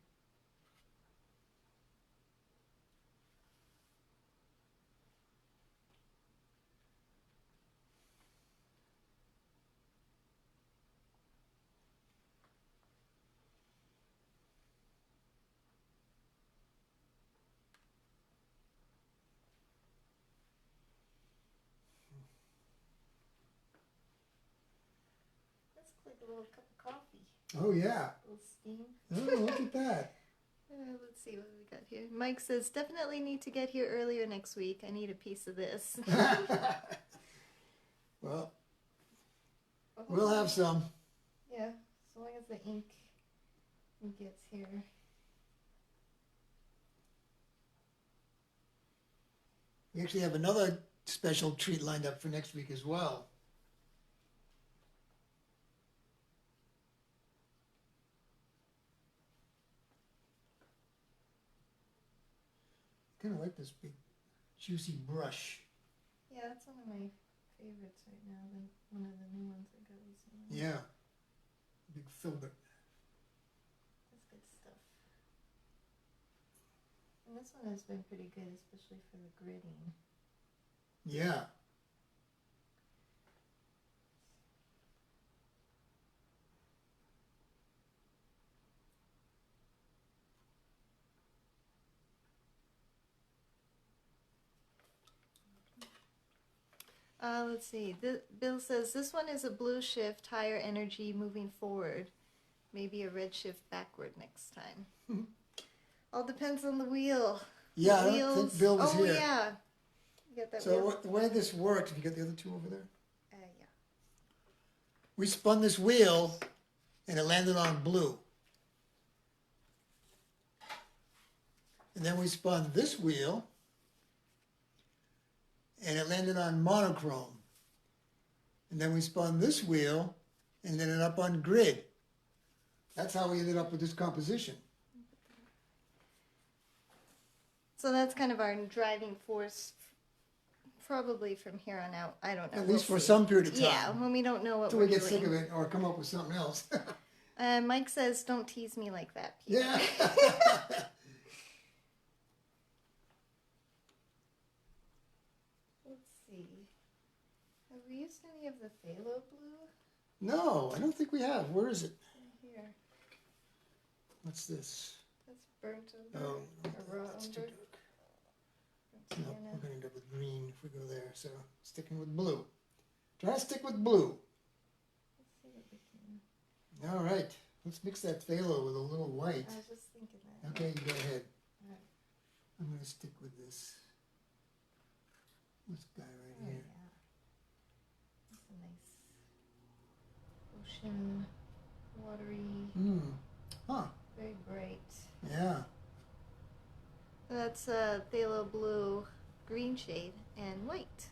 like a little cup of coffee. Oh, yeah. A little steam. Oh, look at that. Let's see what we got here. Mike says, definitely need to get here earlier next week. I need a piece of this. Well, we'll have some. Yeah, as long as the ink gets here. We actually have another special treat lined up for next week as well. Kind of like this big, juicy brush. Yeah, that's one of my favorites right now. One of the new ones I got recently. Yeah, big filbert. That's good stuff. And this one has been pretty good, especially for the gridding. Yeah. Let's see. Bill says this one is a blue shift, higher energy moving forward. Maybe a red shift backward next time. All depends on the wheel. Yeah, The I don't think Bill was oh, here. Yeah. You got that So wheel? the way this works, if you got the other two over there, Yeah. we spun this wheel and it landed on blue. And then we spun this wheel and it landed on monochrome. And then we spun this wheel and ended up on grid. That's how we ended up with this composition. So that's kind of our driving force, probably from here on out. I don't know. At least We'll for see. some period of time. Yeah, when we don't know what Until we're we get doing. sick of it or come up with something else. Mike says, "Don't tease me like that, Peter." Yeah. Let's see. Have we used any of the phthalo blue? No, I don't think we have. Where is it? Here. What's this? That's burnt over. Oh, Or raw that's too umber. dark. Burnt No, sienna. we're going to end up with green if we go there. So sticking with blue. Try to stick with blue. Let's see what we can. All right. Let's mix that phthalo with a little white. I was just thinking that. Okay, you go ahead. All right. I'm going to stick with this. This guy Oh, right here. yeah. That's a nice ocean, watery, Huh. very bright. Yeah. That's phthalo blue, green shade, and white.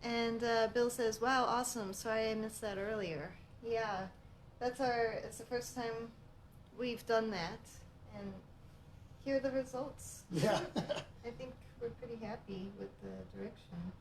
And Bill says, "Wow, awesome! Sorry I missed that earlier." Yeah, it's the first time we've done that, and here are the results. Yeah. I think we're pretty happy with the direction.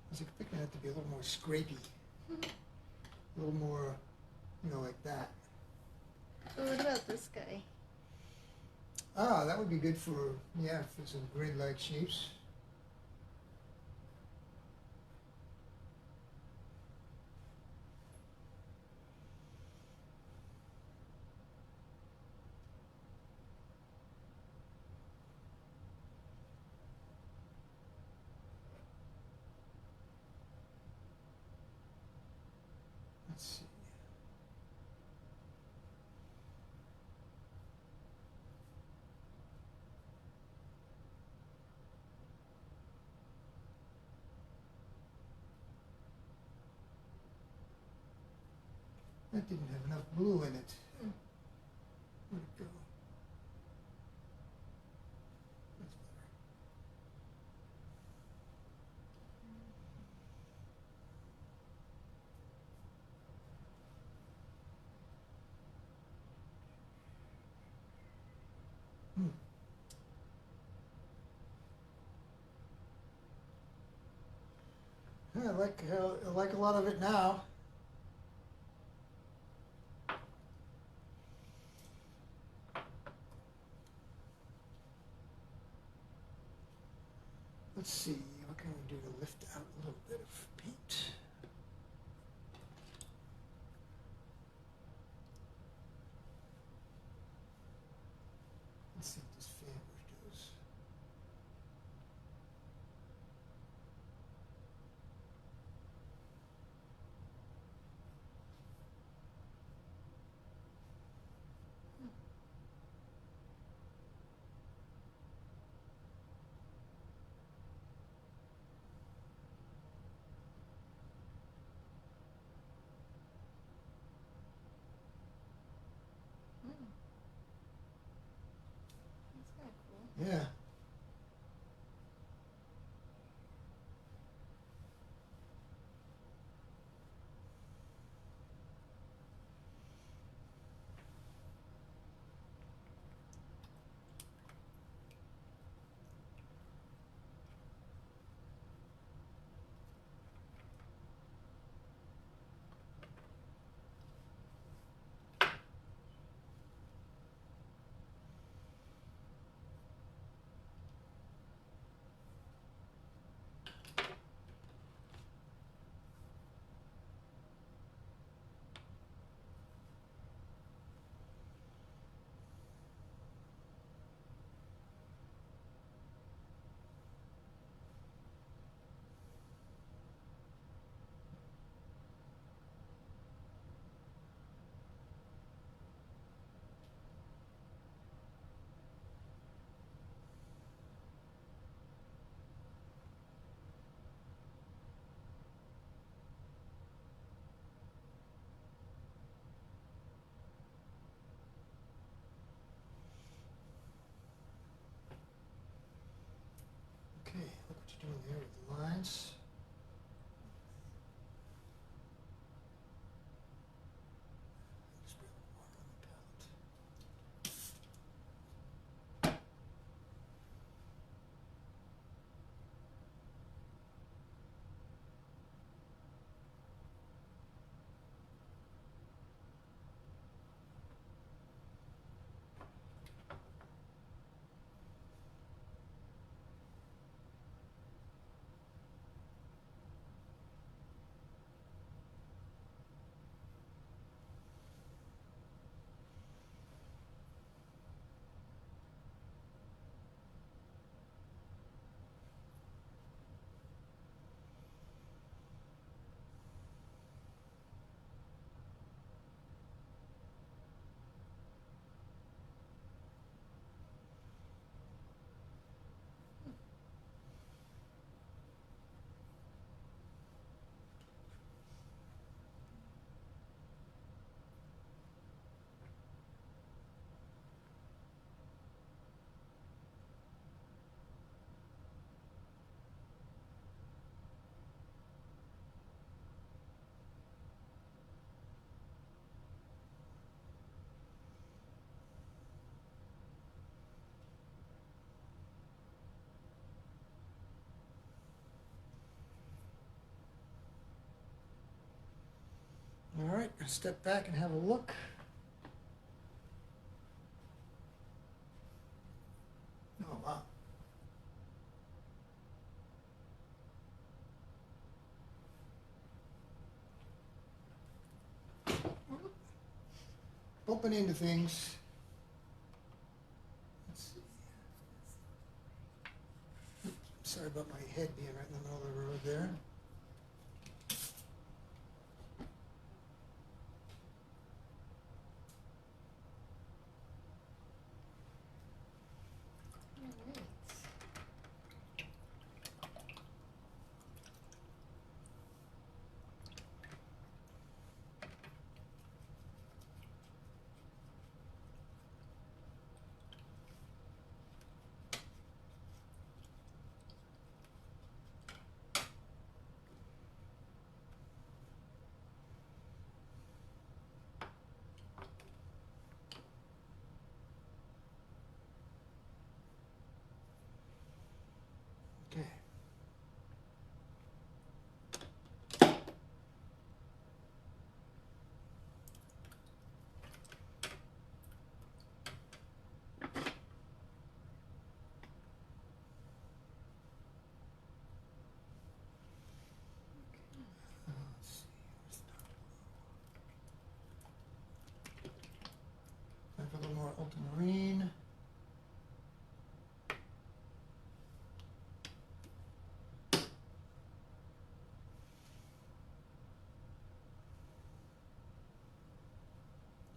I was expecting that to be a little more scrapey. A little more, like that. So what about this guy? Ah, that would be good for some grid-like shapes. Let's see. That didn't have enough blue in it. Where'd it go? That's better. I like a lot of it now. Let's see, what can we do to lift out a little bit of paint? Let's see what this fan brush does. Mm. That's kind of cool. Yeah. Okay, look what you're doing there with the lines. Just grab the water on the palette. All right, gonna step back and have a look. Oh, wow. Bumping into things. Let's see. Oops, sorry about my head being right in the middle of the road there. All right. more ultramarine.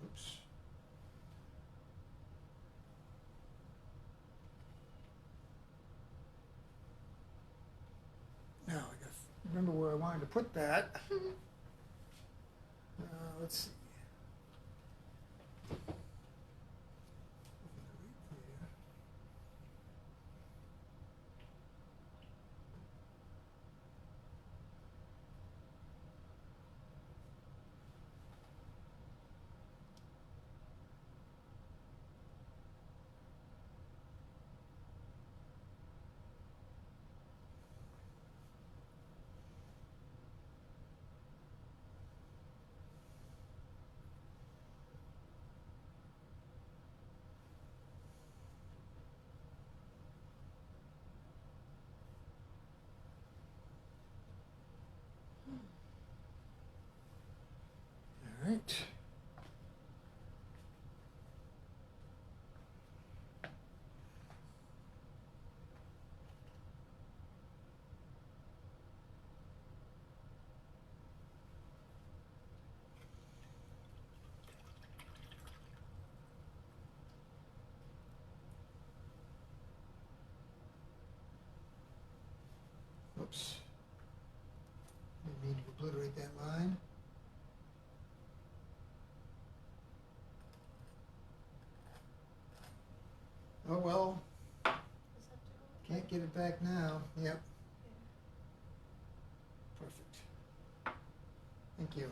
Oops. Now I gotta remember where I wanted to put that. Let's see. All right. Oops. Didn't mean to obliterate that line. Oh well. Can't get it back now. Yep. Perfect. Thank you.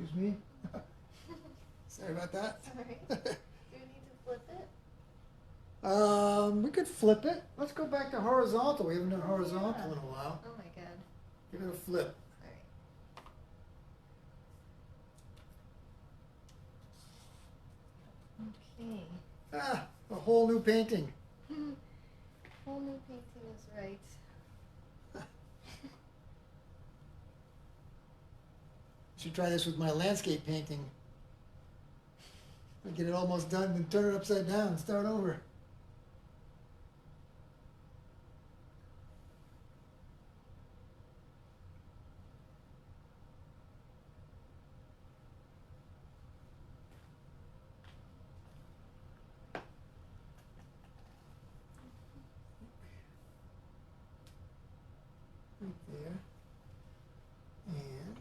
Excuse me. Sorry about that. Sorry. Do you need to flip it? We could flip it. Let's go back to horizontal. We haven't done horizontal Yeah. in a while. Oh my god. Give it a flip. Alright. Okay. Ah, a whole new painting. Whole new painting is right. Should try this with my landscape painting. I get it almost done, then turn it upside down and start over. Right there. And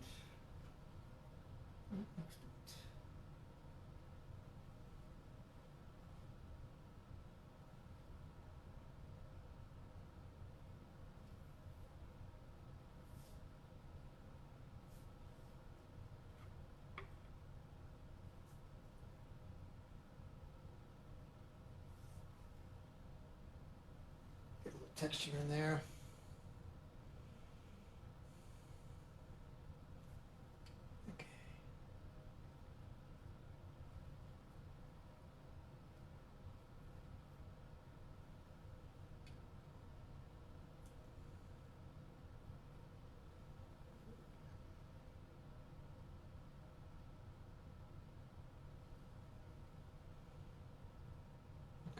right next to it. Get a little texture in there. Okay.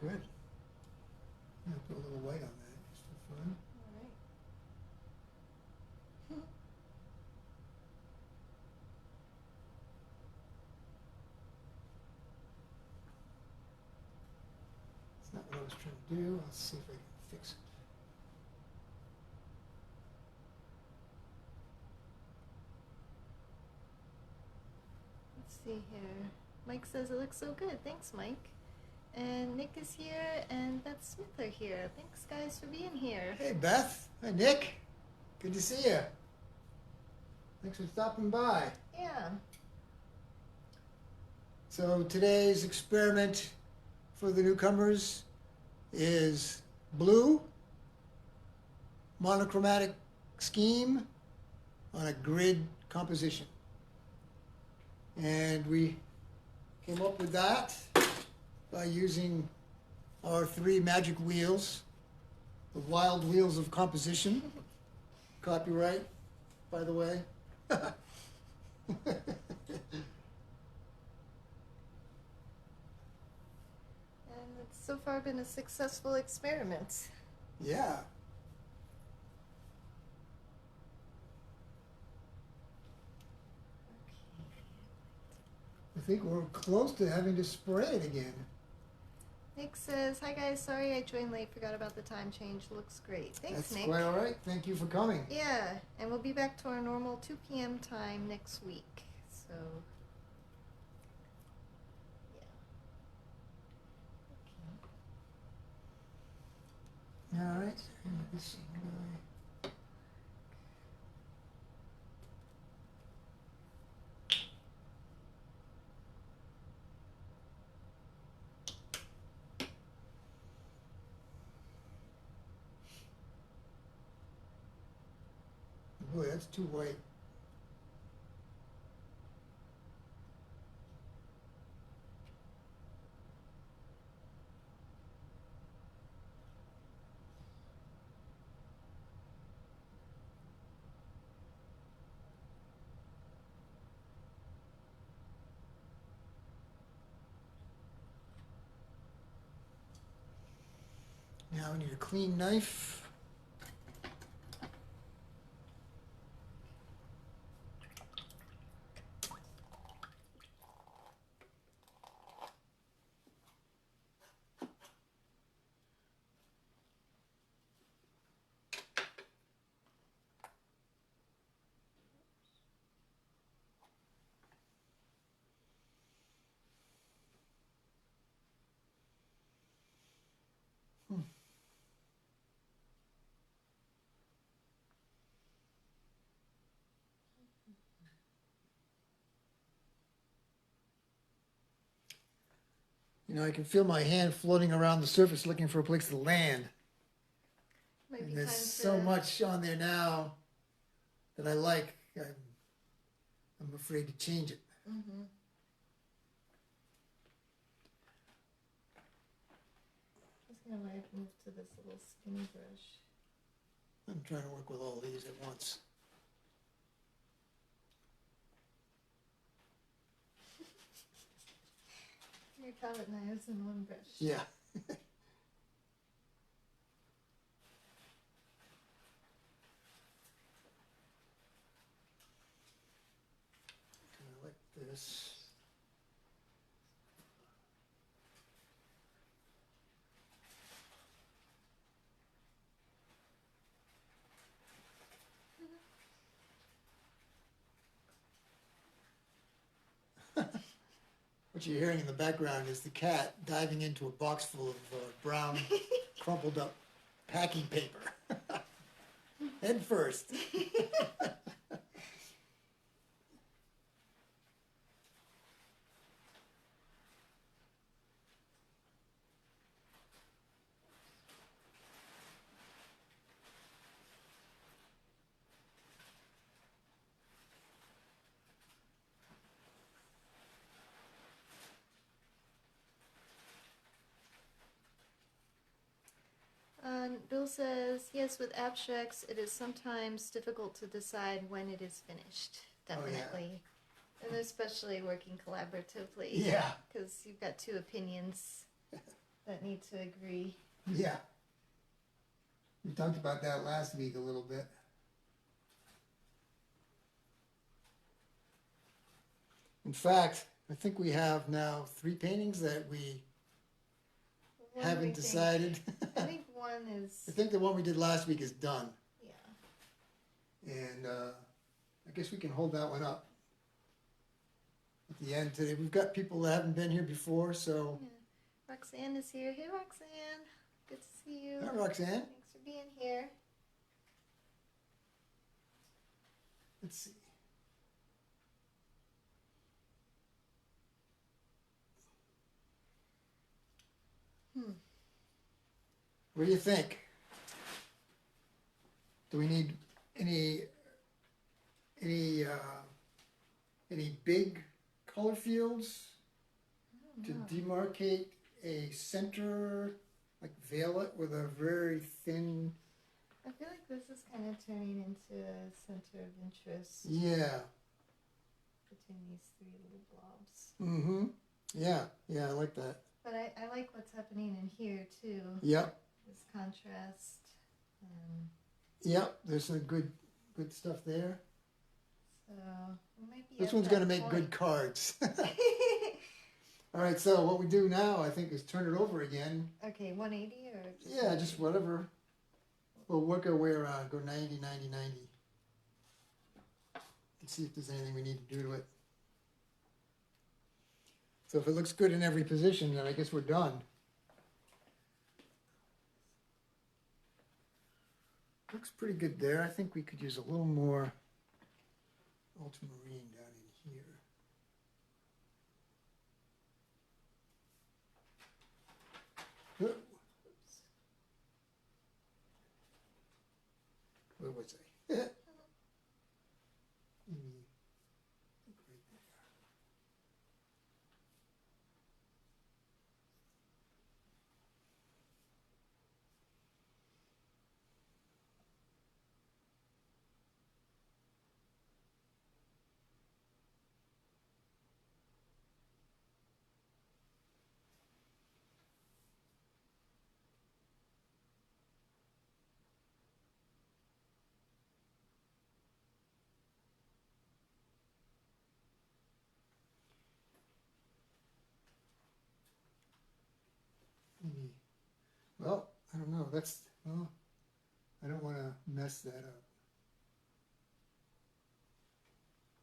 Good. I'll put a little white on that just for fun. All right. It's not what I was trying to do. I'll see if I can fix it. Let's see here. Mike says it looks so good. Thanks, Mike. And Nick is here, and Beth Smith are here. Thanks, guys, for being here. Hey, Beth. Hi, Nick. Good to see you. Thanks for stopping by. Yeah. So today's experiment for the newcomers is blue, monochromatic scheme on a grid composition. And we came up with that by using our 3 magic wheels, the wild wheels of composition. Copyright, by the way. And it's so far been a successful experiment. Yeah. I think we're close to having to spray it again. Nick says, hi guys, sorry I joined late, forgot about the time change. Looks great. Thanks, That's Nick. quite all right. Thank you for coming. Yeah, and we'll be back to our normal 2 p.m. time next week. So, yeah. All right. This guy. Boy, that's too white. Now we need a clean knife. You know, I can feel my hand floating around the surface looking for a place to land. Might be And there's time so for- much on there now that I like. I'm afraid to change it. Mm-hmm. Just gonna move to this little skinny brush. I'm trying to work with all these at once. Your palette knives and one brush. Yeah. Kind of like this. What you're hearing in the background is the cat diving into a box full of brown, crumpled up packing paper. Head first. Bill says, yes, with abstracts, it is sometimes difficult to decide when it is finished. Oh, yeah. Definitely. And especially working collaboratively. Yeah. Because you've got 2 opinions that need to agree. Yeah. We talked about that last week a little bit. In fact, I think we have now 3 paintings that we What do we haven't think? decided. I think one is. I think the one we did last week is done. Yeah. And I guess we can hold that one up at the end today. We've got people that haven't been here before, so. Yeah. Roxanne is here. Hey, Roxanne. Good to see you. Hi, Roxanne. Thanks for being here. Let's see. What do you think? Do we need any big color fields to demarcate a center, like veil it with a very thin? I feel like this is kind of turning into a center of interest Yeah. between these 3 little blobs. Mm-hmm. Yeah. Yeah, I like that. But I like what's happening in here too. Yep. This contrast. Yep. There's some good stuff there. So we might be. This at one's that going to make point. good cards. All right, so what we do now, I think, is turn it over again. Okay, 180 or just. Yeah, just whatever. We'll work our way around. Go 90, 90, 90. And see if there's anything we need to do to it. So if it looks good in every position, then I guess we're done. Looks pretty good there. I think we could use a little more ultramarine down in here. Whoa. Where was I? Maybe right there. Maybe. Well, I don't know. Well, I don't want to mess that up.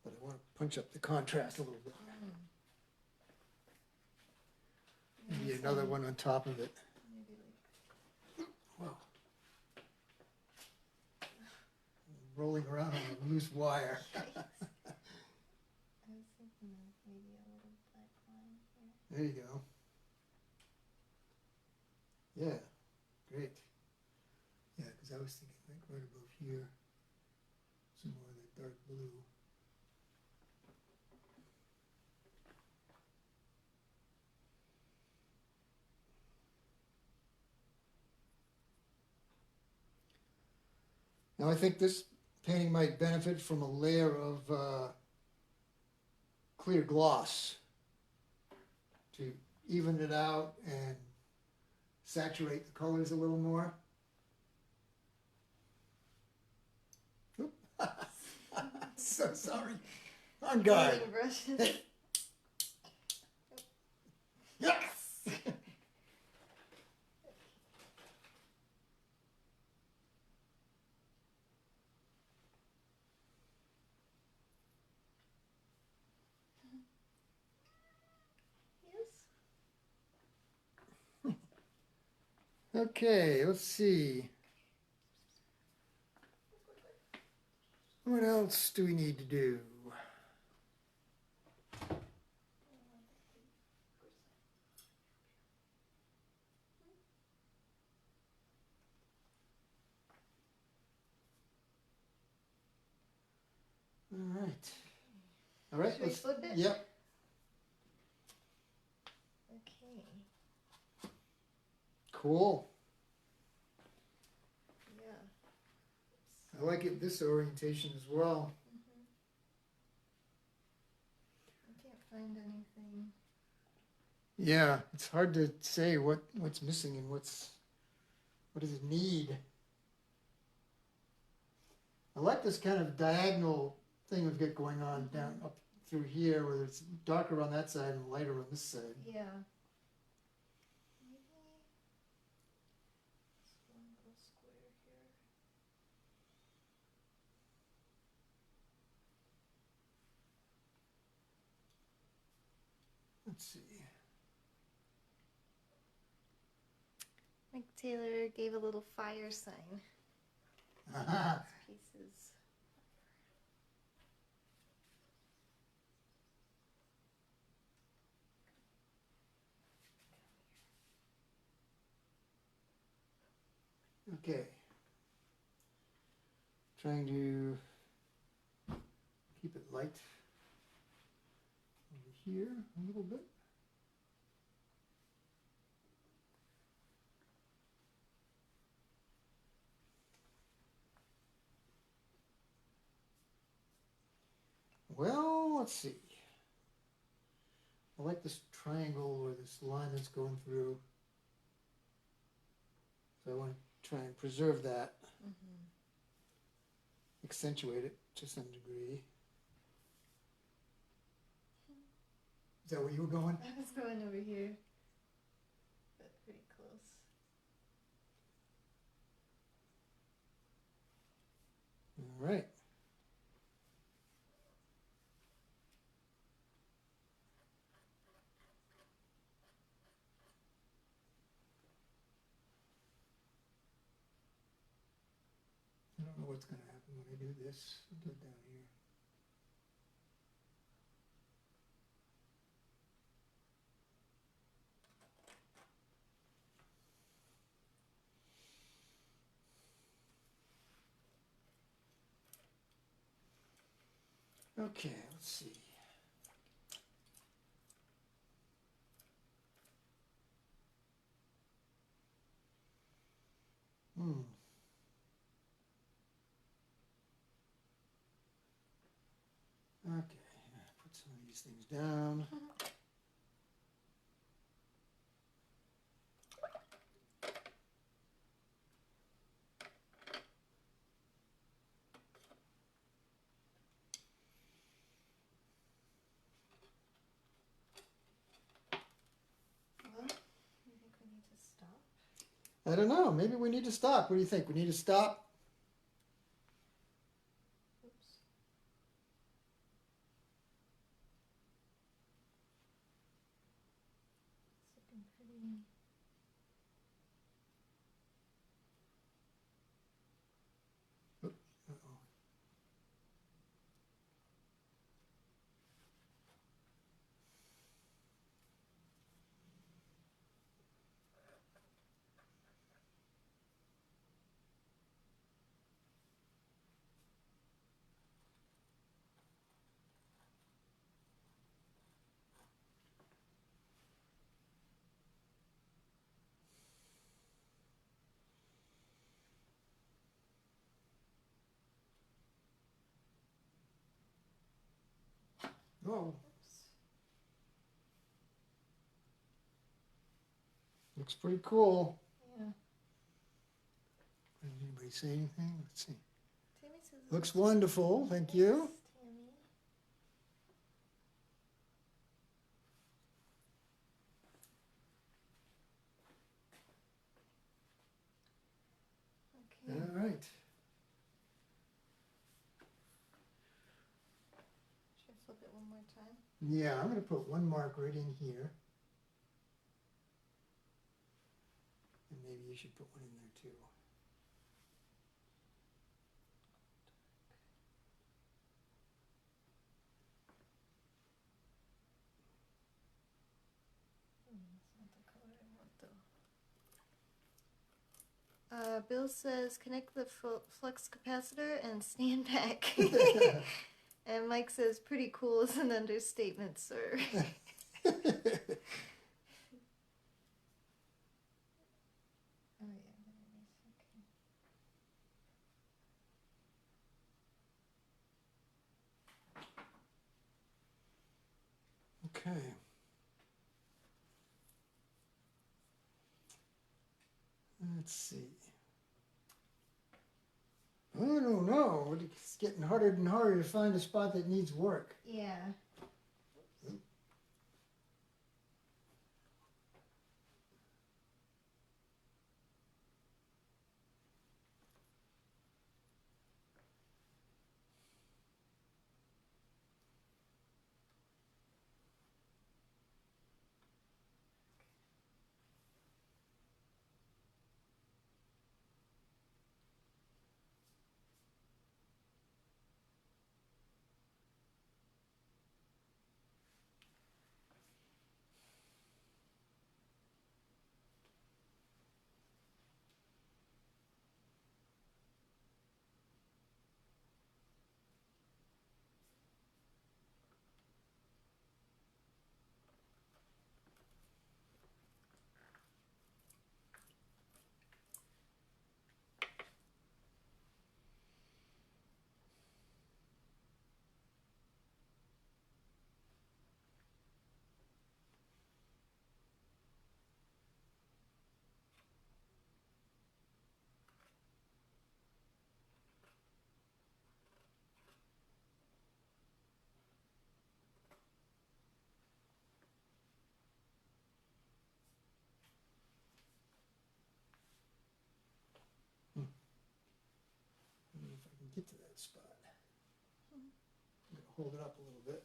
But I want to punch up the contrast a little bit. Maybe another one on top of it. Maybe like. Wow. Rolling around on a loose wire. I was thinking of maybe a little black line here. There you go. Yeah, great. Yeah, because I was thinking like right above here, some more of that dark blue. Now I think this painting might benefit from a layer of clear gloss to even it out and saturate the colors a little more. Oop. So sorry. On guard. Rolling brushes. Yes. Yes. Okay, let's see. What else do we need to do? All right. All right. Should we flip it? Yep. Okay. Cool. Yeah. I like it this orientation as well. I can't find anything. Yeah, it's hard to say what's missing and what does it need. I like this kind of diagonal thing we've got going on down up through here, where it's darker on that side and lighter on this side. Yeah. Maybe this one little square here. Let's see. Mike Taylor gave a little fire sign. Aha. Pieces. Okay. Trying to keep it light over here a little bit. Well, let's see. I like this triangle or this line that's going through. So I want to try and preserve that, accentuate it to some degree. Is that where you were going? I was going over here, but pretty close. All right. I don't know what's going to happen when I do this. I'll do it down here. Okay, let's see. Okay, put some of these things down. Well, you think we need to stop? I don't know. Maybe we need to stop. What do you think? We need to stop? Oops. It's looking pretty. Uh-oh. Oh, Oops. looks pretty cool. Yeah. Did anybody say anything? Let's see. Tammy says it Looks wonderful. Thank you. Thanks, Tammy. Okay. All right. Should I flip it one more time? Yeah, I'm going to put one mark right in here. And maybe you should put one in there too. That's not the color I want though. Bill says connect the flux capacitor and stand back. And Mike says pretty cool is an understatement, sir. Oh yeah, there it is. Okay. Okay. Let's see. I don't know. It's getting harder and harder to find a spot that needs work. Yeah. I don't know if I can get to that spot. I'm going to hold it up a little bit.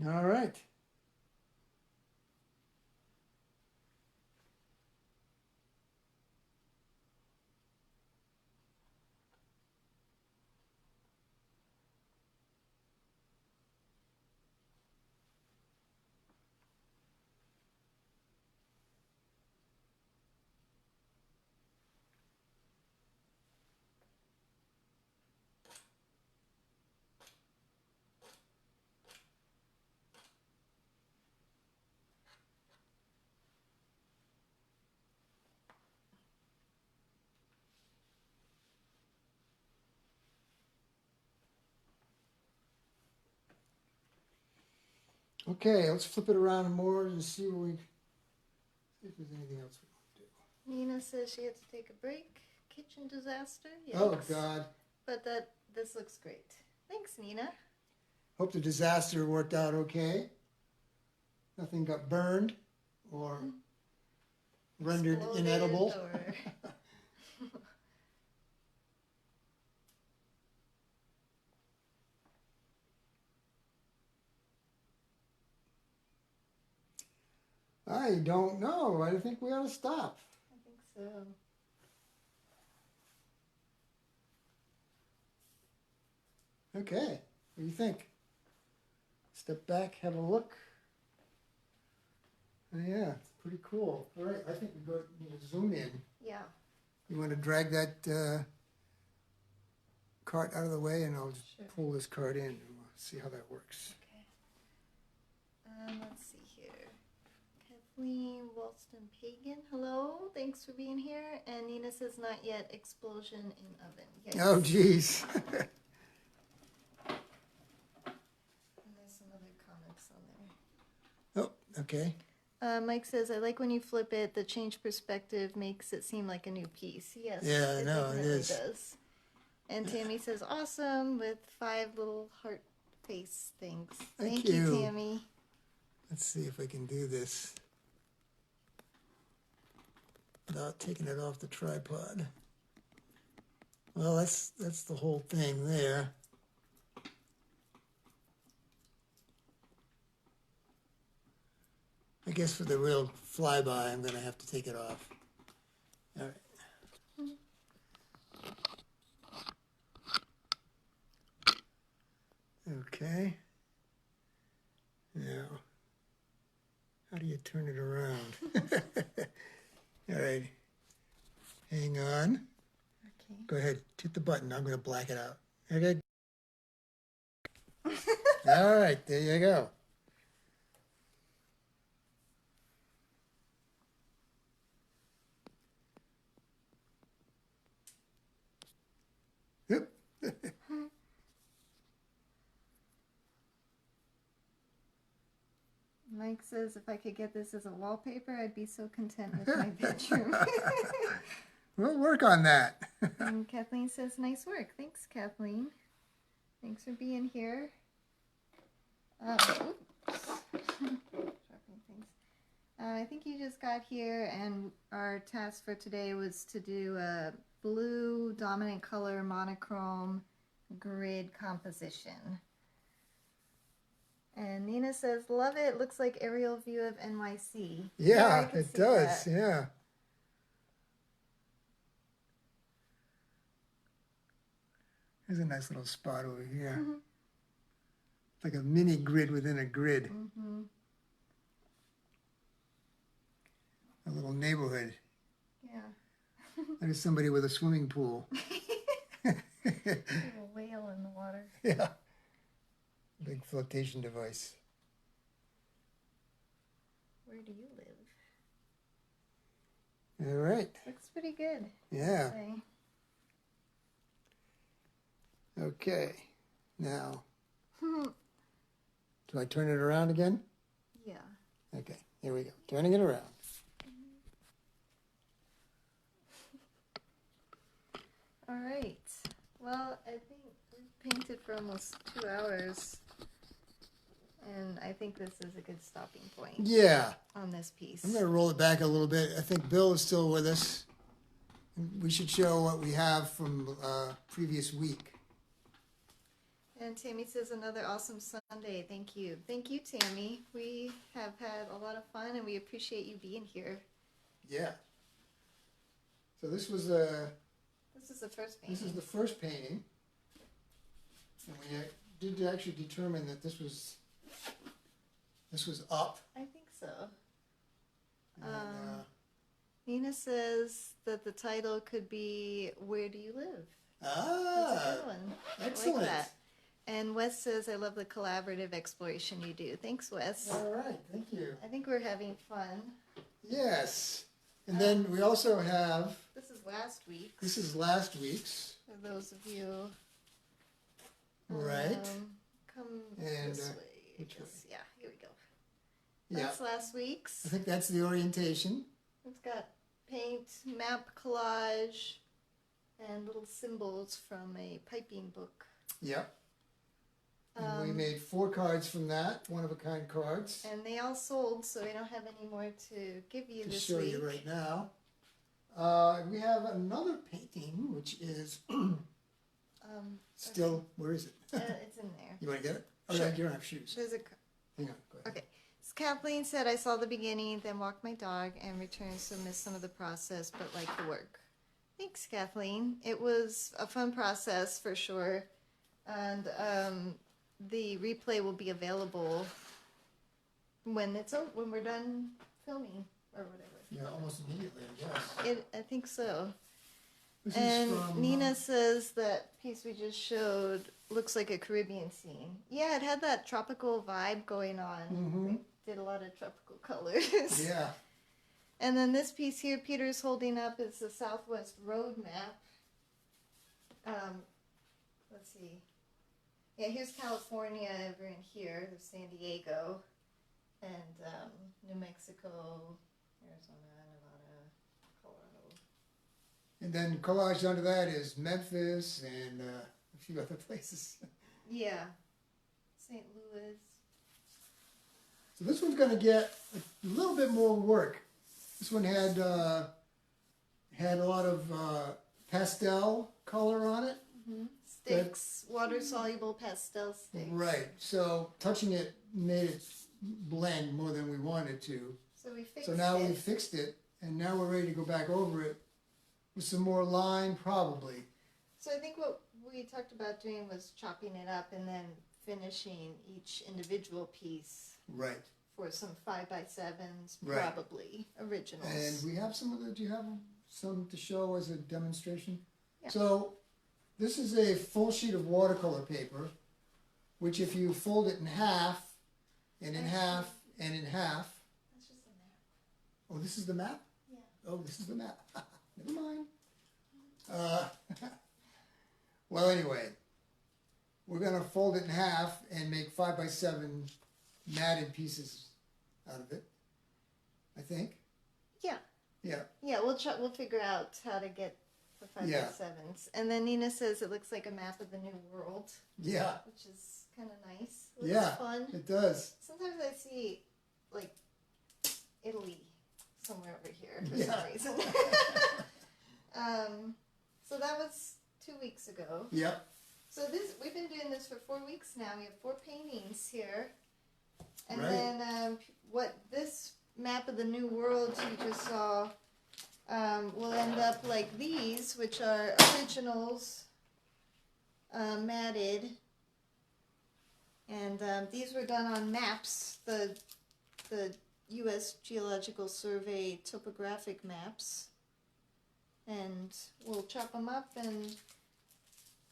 All right. Okay, let's flip it around more and see what we see if there's anything else we want to do. Nina says she had to take a break. Kitchen disaster. Yikes. Oh God. But this looks great. Thanks, Nina. Hope the disaster worked out okay. Nothing got burned or rendered Exploded inedible. or- I don't know. I think we ought to stop. I think so. Okay. What do you think? Step back, have a look. Oh, yeah, it's pretty cool. All right, I think we need to zoom in. Yeah. You want to drag that cart out of the way, and I'll just Sure. pull this cart in and we'll see how that works. Okay. Let's see here. Kathleen Walston Pagan, hello. Thanks for being here. And Nina says not yet. Explosion in oven. Yikes. Oh, geez. And there's some other comments on there. Oh, okay. Mike says, I like when you flip it. The change perspective makes it seem like a new piece. Yes. Yeah, I know, it definitely is. does. And Tammy says, awesome, with 5 little heart face things. Thank you, you. Tammy. Let's see if I can do this without taking it off the tripod. Well, that's the whole thing there. I guess for the real flyby, I'm going to have to take it off. All right. Okay. Now, how do you turn it around? All right. Hang on. Okay. Go ahead. Hit the button. I'm going to black it out. Okay. All right. There you go. Yep. Mike says if I could get this as a wallpaper, I'd be so content with my bedroom. We'll work on that. And Kathleen says, nice work. Thanks, Kathleen. Thanks for being here. Oops. Dropping things. I think you just got here, and our task for today was to do a blue dominant color monochrome grid composition. And Nina says, love it. Looks like aerial view of NYC. Yeah, I can it see does. that. Yeah. There's a nice little spot over here. Mm-hmm. It's like a mini grid within a grid. Mm-hmm. A little neighborhood. Yeah. There's somebody with a swimming pool. A whale in the water. Yeah. Big flotation device. Where do you live? All right. Looks pretty good. Yeah. I'd say. Okay. Now, do I turn it around again? Yeah. Okay. Here we go. Turning it around. All right. Well, I think we've painted for almost 2 hours, and I think this is a good stopping point Yeah. on this piece. I'm going to roll it back a little bit. I think Bill is still with us. We should show what we have from previous week. And Tammy says, another awesome Sunday. Thank you. Thank you, Tammy. We have had a lot of fun, and we appreciate you being here. Yeah. So this was This is the first painting. this is the first painting, and we did actually determine that this was up. I think so. And, Nina says that the title could be "Where Do You Live?" That's a ah, good one. excellent. I like that. And Wes says, "I love the collaborative exploration you do." Thanks, Wes. All right, thank you. I think we're having fun. Yes, and then we also have, This is last week. this is last week's, For those of you, right? come And, this way. which Yes, yeah, here we go. Yeah, That's last week's. I think that's the orientation. It's got paint, map collage, and little symbols from a piping book. Yep. And we made 4 cards from that, one-of-a-kind cards, And they all sold, so we don't have any more to give you to this show week. you right now. We have another painting, which is still, where is it? It's in there. You want to get it? Oh, Sure. no, you don't have shoes. There's a. Hang on, go ahead. Okay. So Kathleen said, I saw the beginning, then walked my dog, and returned, so missed some of the process, but liked the work. Thanks, Kathleen. It was a fun process for sure. And the replay will be available when when we're done filming or whatever. Yeah, almost immediately, I guess. I think so. This And is from, Nina says that piece we just showed looks like a Caribbean scene. Yeah, it had that tropical vibe going on. Mhm. They did a lot of tropical colors. Yeah. And then this piece here, Peter's holding up, is the Southwest Road map. Let's see. Yeah, here's California over in here. There's San Diego. And New Mexico, Arizona, Nevada, Colorado. And then collaged under that is Memphis and a few other places. Yeah. St. Louis. So this one's going to get a little bit more work. This one had a lot of pastel color on it. Mm-hmm. Sticks, water-soluble pastel sticks. Right. So touching it made it blend more than we wanted to. So we fixed So now it. we fixed it, and now we're ready to go back over it with some more line, probably. So I think what we talked about doing was chopping it up and then finishing each individual piece. Right. For some 5x7s, Right. probably originals. And we have some of the. Do you have some to show as a demonstration? Yeah. So this is a full sheet of watercolor paper, which if you fold it in half, and in half, and in half. That's just a map. Oh, this is the map? Yeah. Oh, this is the map. Never mind. Well, anyway, we're going to fold it in half and make 5x7 matted pieces out of it, I think. Yeah. Yeah. Yeah, we'll figure out how to get the 5x7s. And then Nina says it looks like a map of the New World. Yeah. Which is kind of nice. It looks Yeah, fun. it does. Sometimes I see, like, Italy somewhere over here for Yeah. some reason. So that was 2 weeks ago. Yep. So we've been doing this for 4 weeks now. We have 4 paintings here. And Right. then what this map of the New World you just saw will end up like these, which are originals, matted. And these were done on maps, the U.S. Geological Survey topographic maps. And we'll chop them up and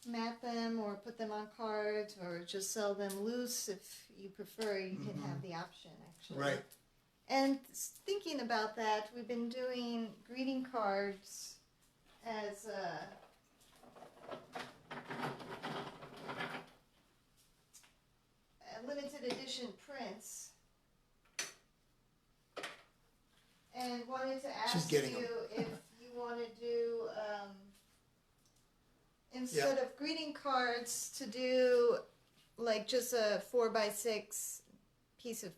mat them or put them on cards or just sell them loose if you prefer. You can have the option, actually. Right. And thinking about that, we've been doing greeting cards as limited edition prints. And wanted to ask you if you want to do, instead of greeting cards, to do like just a 4x6 piece of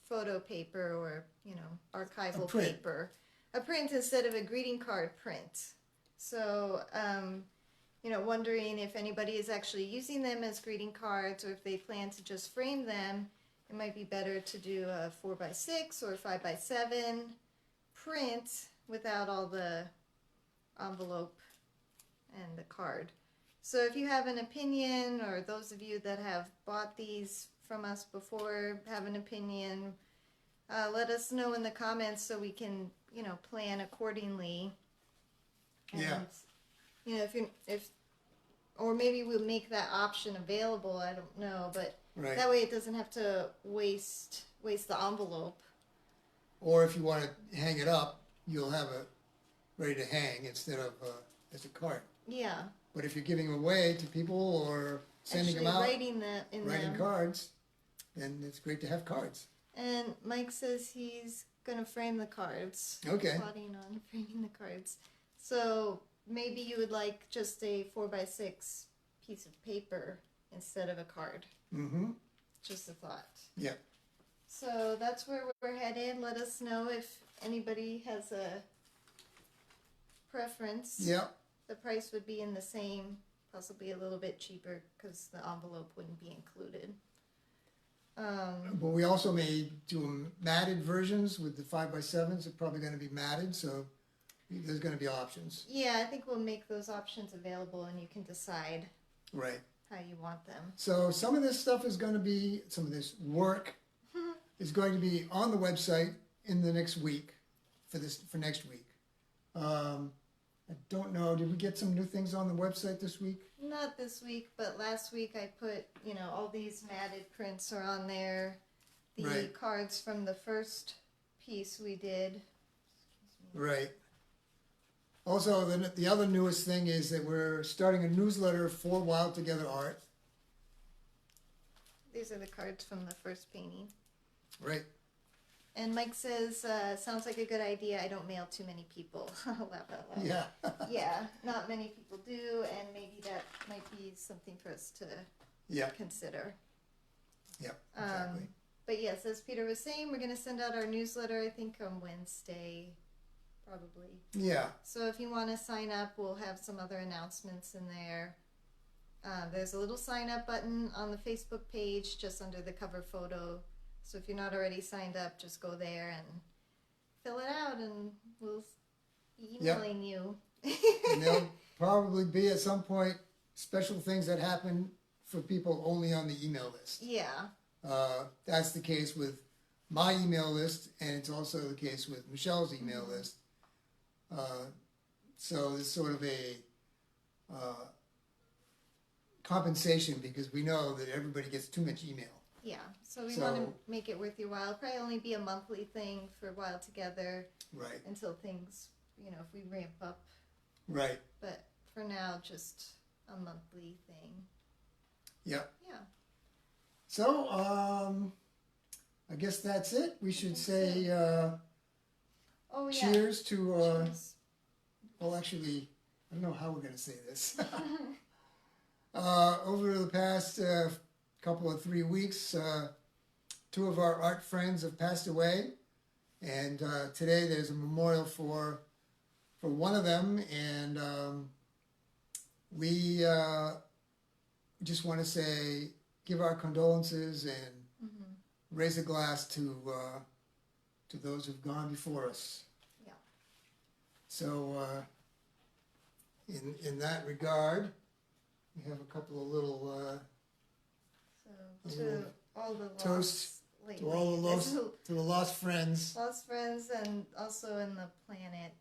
photo paper or, archival paper. A print instead of a greeting card print. So, wondering if anybody is actually using them as greeting cards or if they plan to just frame them. It might be better to do a 4x6 or 5x7 print without all the envelope and the card. So if you have an opinion, or those of you that have bought these from us before have an opinion, let us know in the comments so we can, plan accordingly. And, Yeah. Or maybe we'll make that option available. I don't know, but Right. that way it doesn't have to waste the envelope. Or if you want to hang it up, you'll have it ready to hang instead of as a card. Yeah. But if you're giving them away to people or sending them out, writing them. cards, then it's great to have cards. And Mike says he's going to frame the cards. Okay. Plotting on framing the cards. So maybe you would like just a 4x6 piece of paper instead of a card. Mm-hmm. Just a thought. Yeah. So that's where we're headed. Let us know if anybody has a preference. Yeah. The price would be in the same, possibly a little bit cheaper because the envelope wouldn't be included. But we also may do matted versions with the 5x7s. They're probably going to be matted, so there's going to be options. Yeah, I think we'll make those options available and you can decide Right. how you want them. So some of this stuff is going to be, some of this work is going to be on the website in the next week, for next week. I don't know, did we get some new things on the website this week? Not this week, but last week I put, all these matted prints are on there. The Right. cards from the first piece we did. Right. Also, the other newest thing is that we're starting a newsletter for Wild Together Art. These are the cards from the first painting. Right. And Mike says, sounds like a good idea. I don't mail too many people. Laugh out loud. Yeah. Yeah, not many people do, and maybe that might be something for us to Yeah. consider. Yeah. Exactly. But yes, as Peter was saying, we're going to send out our newsletter, I think, on Wednesday, probably. Yeah. So if you want to sign up, we'll have some other announcements in there. There's a little sign up button on the Facebook page just under the cover photo. So if you're not already signed up, just go there and fill it out and we'll be emailing you. And there'll probably be at some point special things that happen for people only on the email list. Yeah. That's the case with my email list, and it's also the case with Michelle's email list. So it's sort of a compensation because we know that everybody gets too much email. Yeah, so we want to make it worth your while. It'll probably only be a monthly thing for a while together. Right. Until things, if we ramp up. Right. But for now, just a monthly thing. Yep. Yeah. So, I guess that's it. We should say cheers to... Cheers. Well, actually, I don't know how we're going to say this. Over the past couple of 3 weeks, two of our art friends have passed away. And today there's a memorial for one of them. And we just want to say, give our condolences and raise a glass to those who've gone before us. Yeah. So in that regard, we have a couple of little to all the toast lost lately. to all the lost friends. Lost friends, and also in the planet,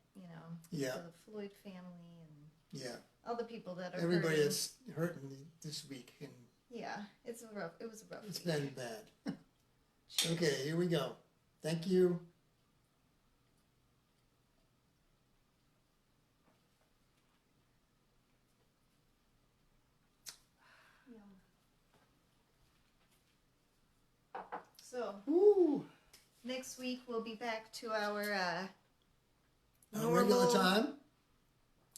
Yeah. the Floyd family and Yeah. all the people that are Everybody hurting. that's hurting this week, and Yeah, it was a rough it's week. been bad. Okay, here we go. Thank you. So Woo! next week we'll be back to our Regular time.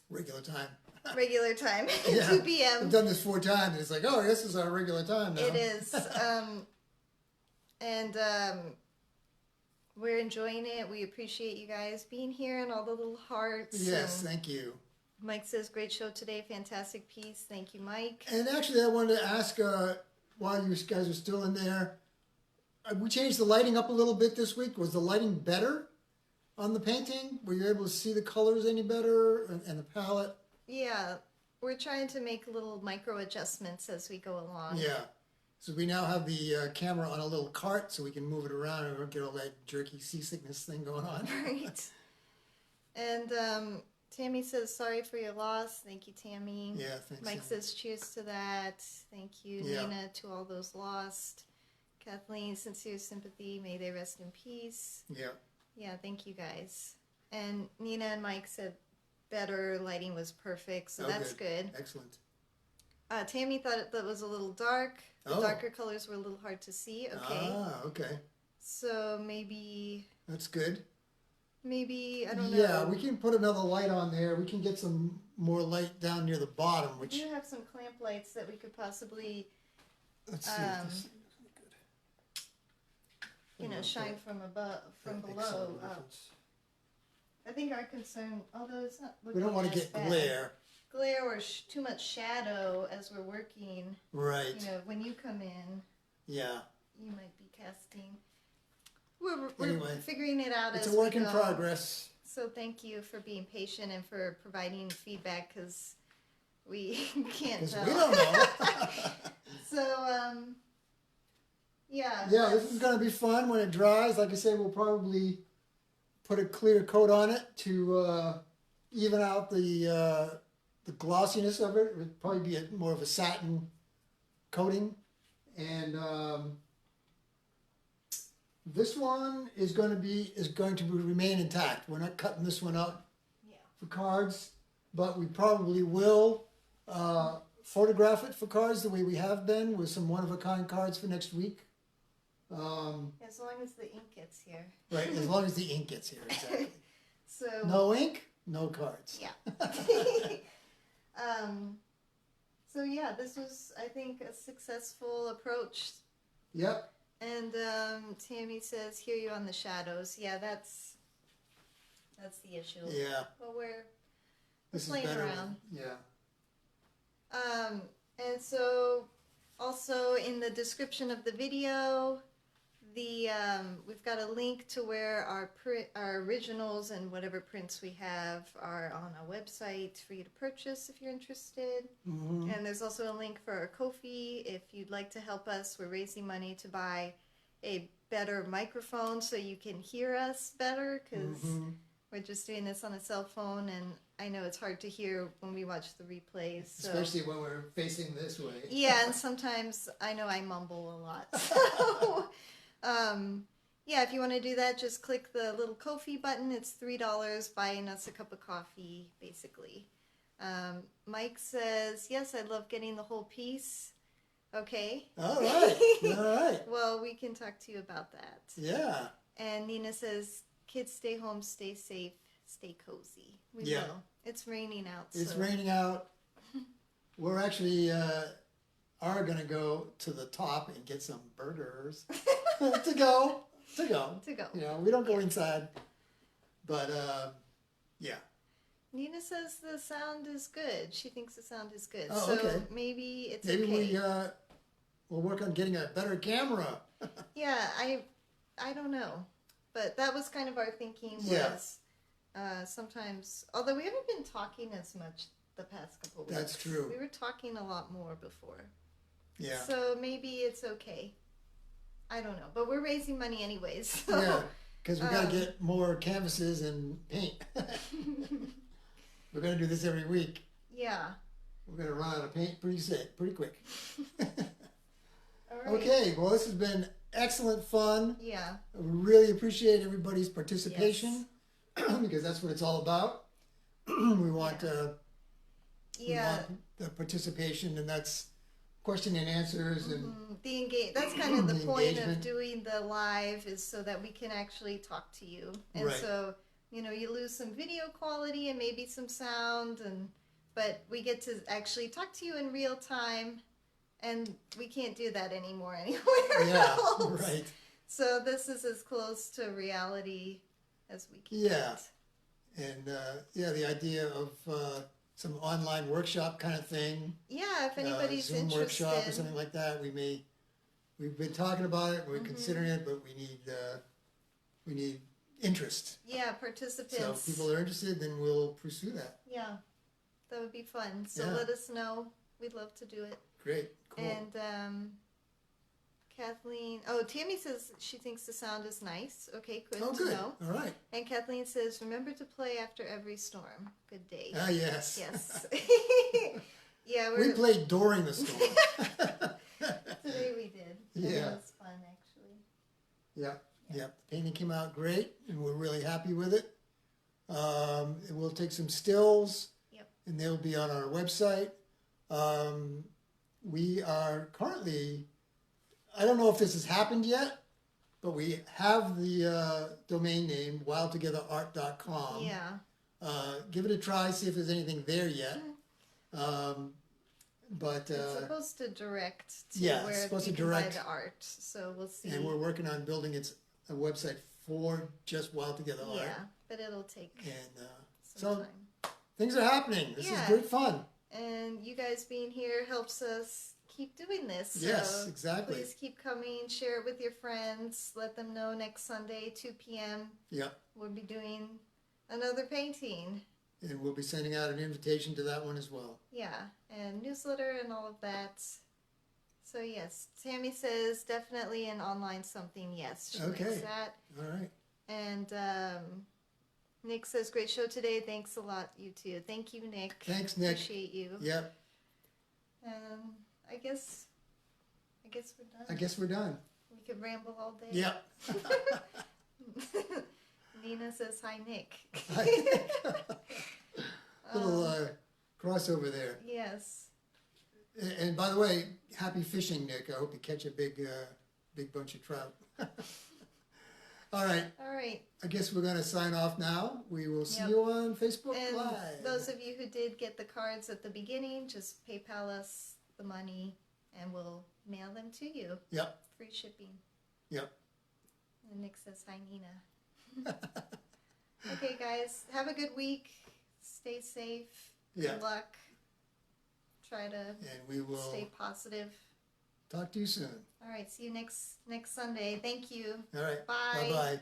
Regular time. regular time, Yeah. 2 p.m. I've done this 4 times, and it's like, oh, this is our regular time now. It is. And we're enjoying it. We appreciate you guys being here and all the little hearts. Yes, And thank you. Mike says, great show today. Fantastic piece. Thank you, Mike. And actually, I wanted to ask, while you guys are still in there, we changed the lighting up a little bit this week. Was the lighting better on the painting? Were you able to see the colors any better and the palette? Yeah, we're trying to make little micro adjustments as we go along. Yeah. So we now have the camera on a little cart so we can move it around and don't get all that jerky seasickness thing going on. Right. And Tammy says, sorry for your loss. Thank you, Tammy. Yeah, thanks. Mike says, cheers to that. Thank you, Yeah. Nina, to all those lost. Kathleen, sincere sympathy. May they rest in peace. Yeah. Yeah, thank you guys. And Nina and Mike said better lighting was perfect, so Oh, that's good. Excellent. Tammy thought that was a little dark. The Oh. darker colors were a little hard to see. Okay. Ah, okay. So maybe, That's good. I don't know. Yeah, we can put another light on there. We can get some more light down near the bottom, We which... do have some clamp lights that we could possibly, Let's see if this thing is any good. shine from above, from That makes below some up. difference. I think our concern, although it's not We looking don't want to as get bad. Glare or too much shadow as we're working. Right. When you come in, Yeah. you might be casting. We're Anyway, figuring it out It's as a work we in go. progress. So thank you for being patient and for providing feedback because we can't Because tell. we don't know. So, yeah. Yeah, this is going to be fun when it dries. Like I say, we'll probably put a clear coat on it to even out the glossiness of it. It would probably be more of a satin coating. And this one is going to remain intact. We're not cutting this one out for cards, but we probably will photograph it for cards the way we have been with some one-of-a-kind cards for next week. As long as the ink gets here. Right, as long as the ink gets here, exactly. So. No ink, no cards. Yeah. So yeah, this was, I think, a successful approach. Yep. And Tammy says, "Hear you on the shadows." Yeah, that's the issue. Yeah. But we're This is playing better. around. Yeah. And so, also in the description of the video, we've got a link to where our originals and whatever prints we have are on our website for you to purchase if you're interested. Mm-hmm. And there's also a link for our Ko-fi if you'd like to help us. We're raising money to buy a better microphone so you can hear us better, because we're just doing this on a cell phone, and I know it's hard to hear when we watch the replays. So. Especially when we're facing this way. Yeah, and sometimes I know I mumble a lot. So, yeah, if you want to do that, just click the little Ko-fi button. It's $3, buying us a cup of coffee, basically. Mike says, "Yes, I love getting the whole piece." Okay. All right. All right. Well, we can talk to you about that. Yeah. And Nina says, "Kids, stay home, stay safe, stay cozy." We will. It's raining out. It's so. raining out. We're actually are going to go to the top and get some burgers to go. You know, we don't go inside. But, yeah. Nina says the sound is good. She thinks the sound is good. Oh, so okay. maybe it's Maybe okay. we'll work on getting a better camera. Yeah, I don't know. But that was kind of our thinking was sometimes, although we haven't been talking as much the past couple of weeks. That's true. We were talking a lot more before. Yeah. So maybe it's okay. I don't know. But we're raising money anyways. So. Yeah, because we got to get more canvases and paint. We're going to do this every week. Yeah. We're going to run out of paint pretty quick. All right. Okay, well, this has been excellent fun. Yeah. I really appreciate everybody's participation because that's what it's all about. We want we want the participation, and that's question and answers and That's kind of the point engagement. of doing the live, is so that we can actually talk to you. And Right. so, you know, you lose some video quality and maybe some sound, but we get to actually talk to you in real time, and we can't do that anymore anywhere else. Right. So this is as close to reality as we can Yeah. get. And the idea of some online workshop kind of thing. Yeah, if anybody's Zoom interested. workshop or something like that. We've been talking about it, we're considering it, but we need interest. Yeah, participants. So if people are interested, then we'll pursue that. Yeah, that would be fun. So Yeah. let us know. We'd love to do it. Great, cool. And Kathleen, Tammy says she thinks the sound is nice. Okay, good to good. know. All right. And Kathleen says, "Remember to play after every storm." Good day. Ah, yes. Yes. Yeah, We played during the storm. today we did. Yeah. It was fun, actually. Yeah. The painting came out great, and we're really happy with it. And we'll take some stills, and they'll be on our website. We are currently, I don't know if this has happened yet, but we have the domain name wildtogetherart.com. Yeah. Give it a try, see if there's anything there yet. But It's supposed to direct to yeah, it's where supposed you to can buy direct. the art. So we'll see. And we're working on building a website for just Wild Together Art. Yeah, but it'll take And some so time. things are happening. This is Yeah. great fun. And you guys being here helps us keep doing this. So Yes, exactly. Please keep coming. Share it with your friends. Let them know next Sunday, 2 p.m. Yeah. We'll be doing another painting. And we'll be sending out an invitation to that one as well. Yeah, and newsletter and all of that. So yes, Tammy says definitely an online something. Yes, she Okay. likes that. All right. And Nick says, "Great show today. Thanks a lot, you two." Thank you, Nick. Thanks, Nick. Appreciate you. Yep. I guess we're done. I guess we're done. We could ramble all day. Yep. Nina says, "Hi, Nick." Little crossover there. Yes. And by the way, happy fishing, Nick. I hope you catch a big bunch of trout. All right. All right. I guess we're going to sign off now. We will see Yep. you on Facebook And Live. those of you who did get the cards at the beginning, just PayPal us the money and we'll mail them to you. Yep. Free shipping. Yep. And Nick says, hi, Nina. Okay, guys, have a good week. Stay safe. Yeah. Good luck. Try to And we will stay positive. talk to you soon. All right, see you next Sunday. Thank you. All right. Bye. Bye-bye.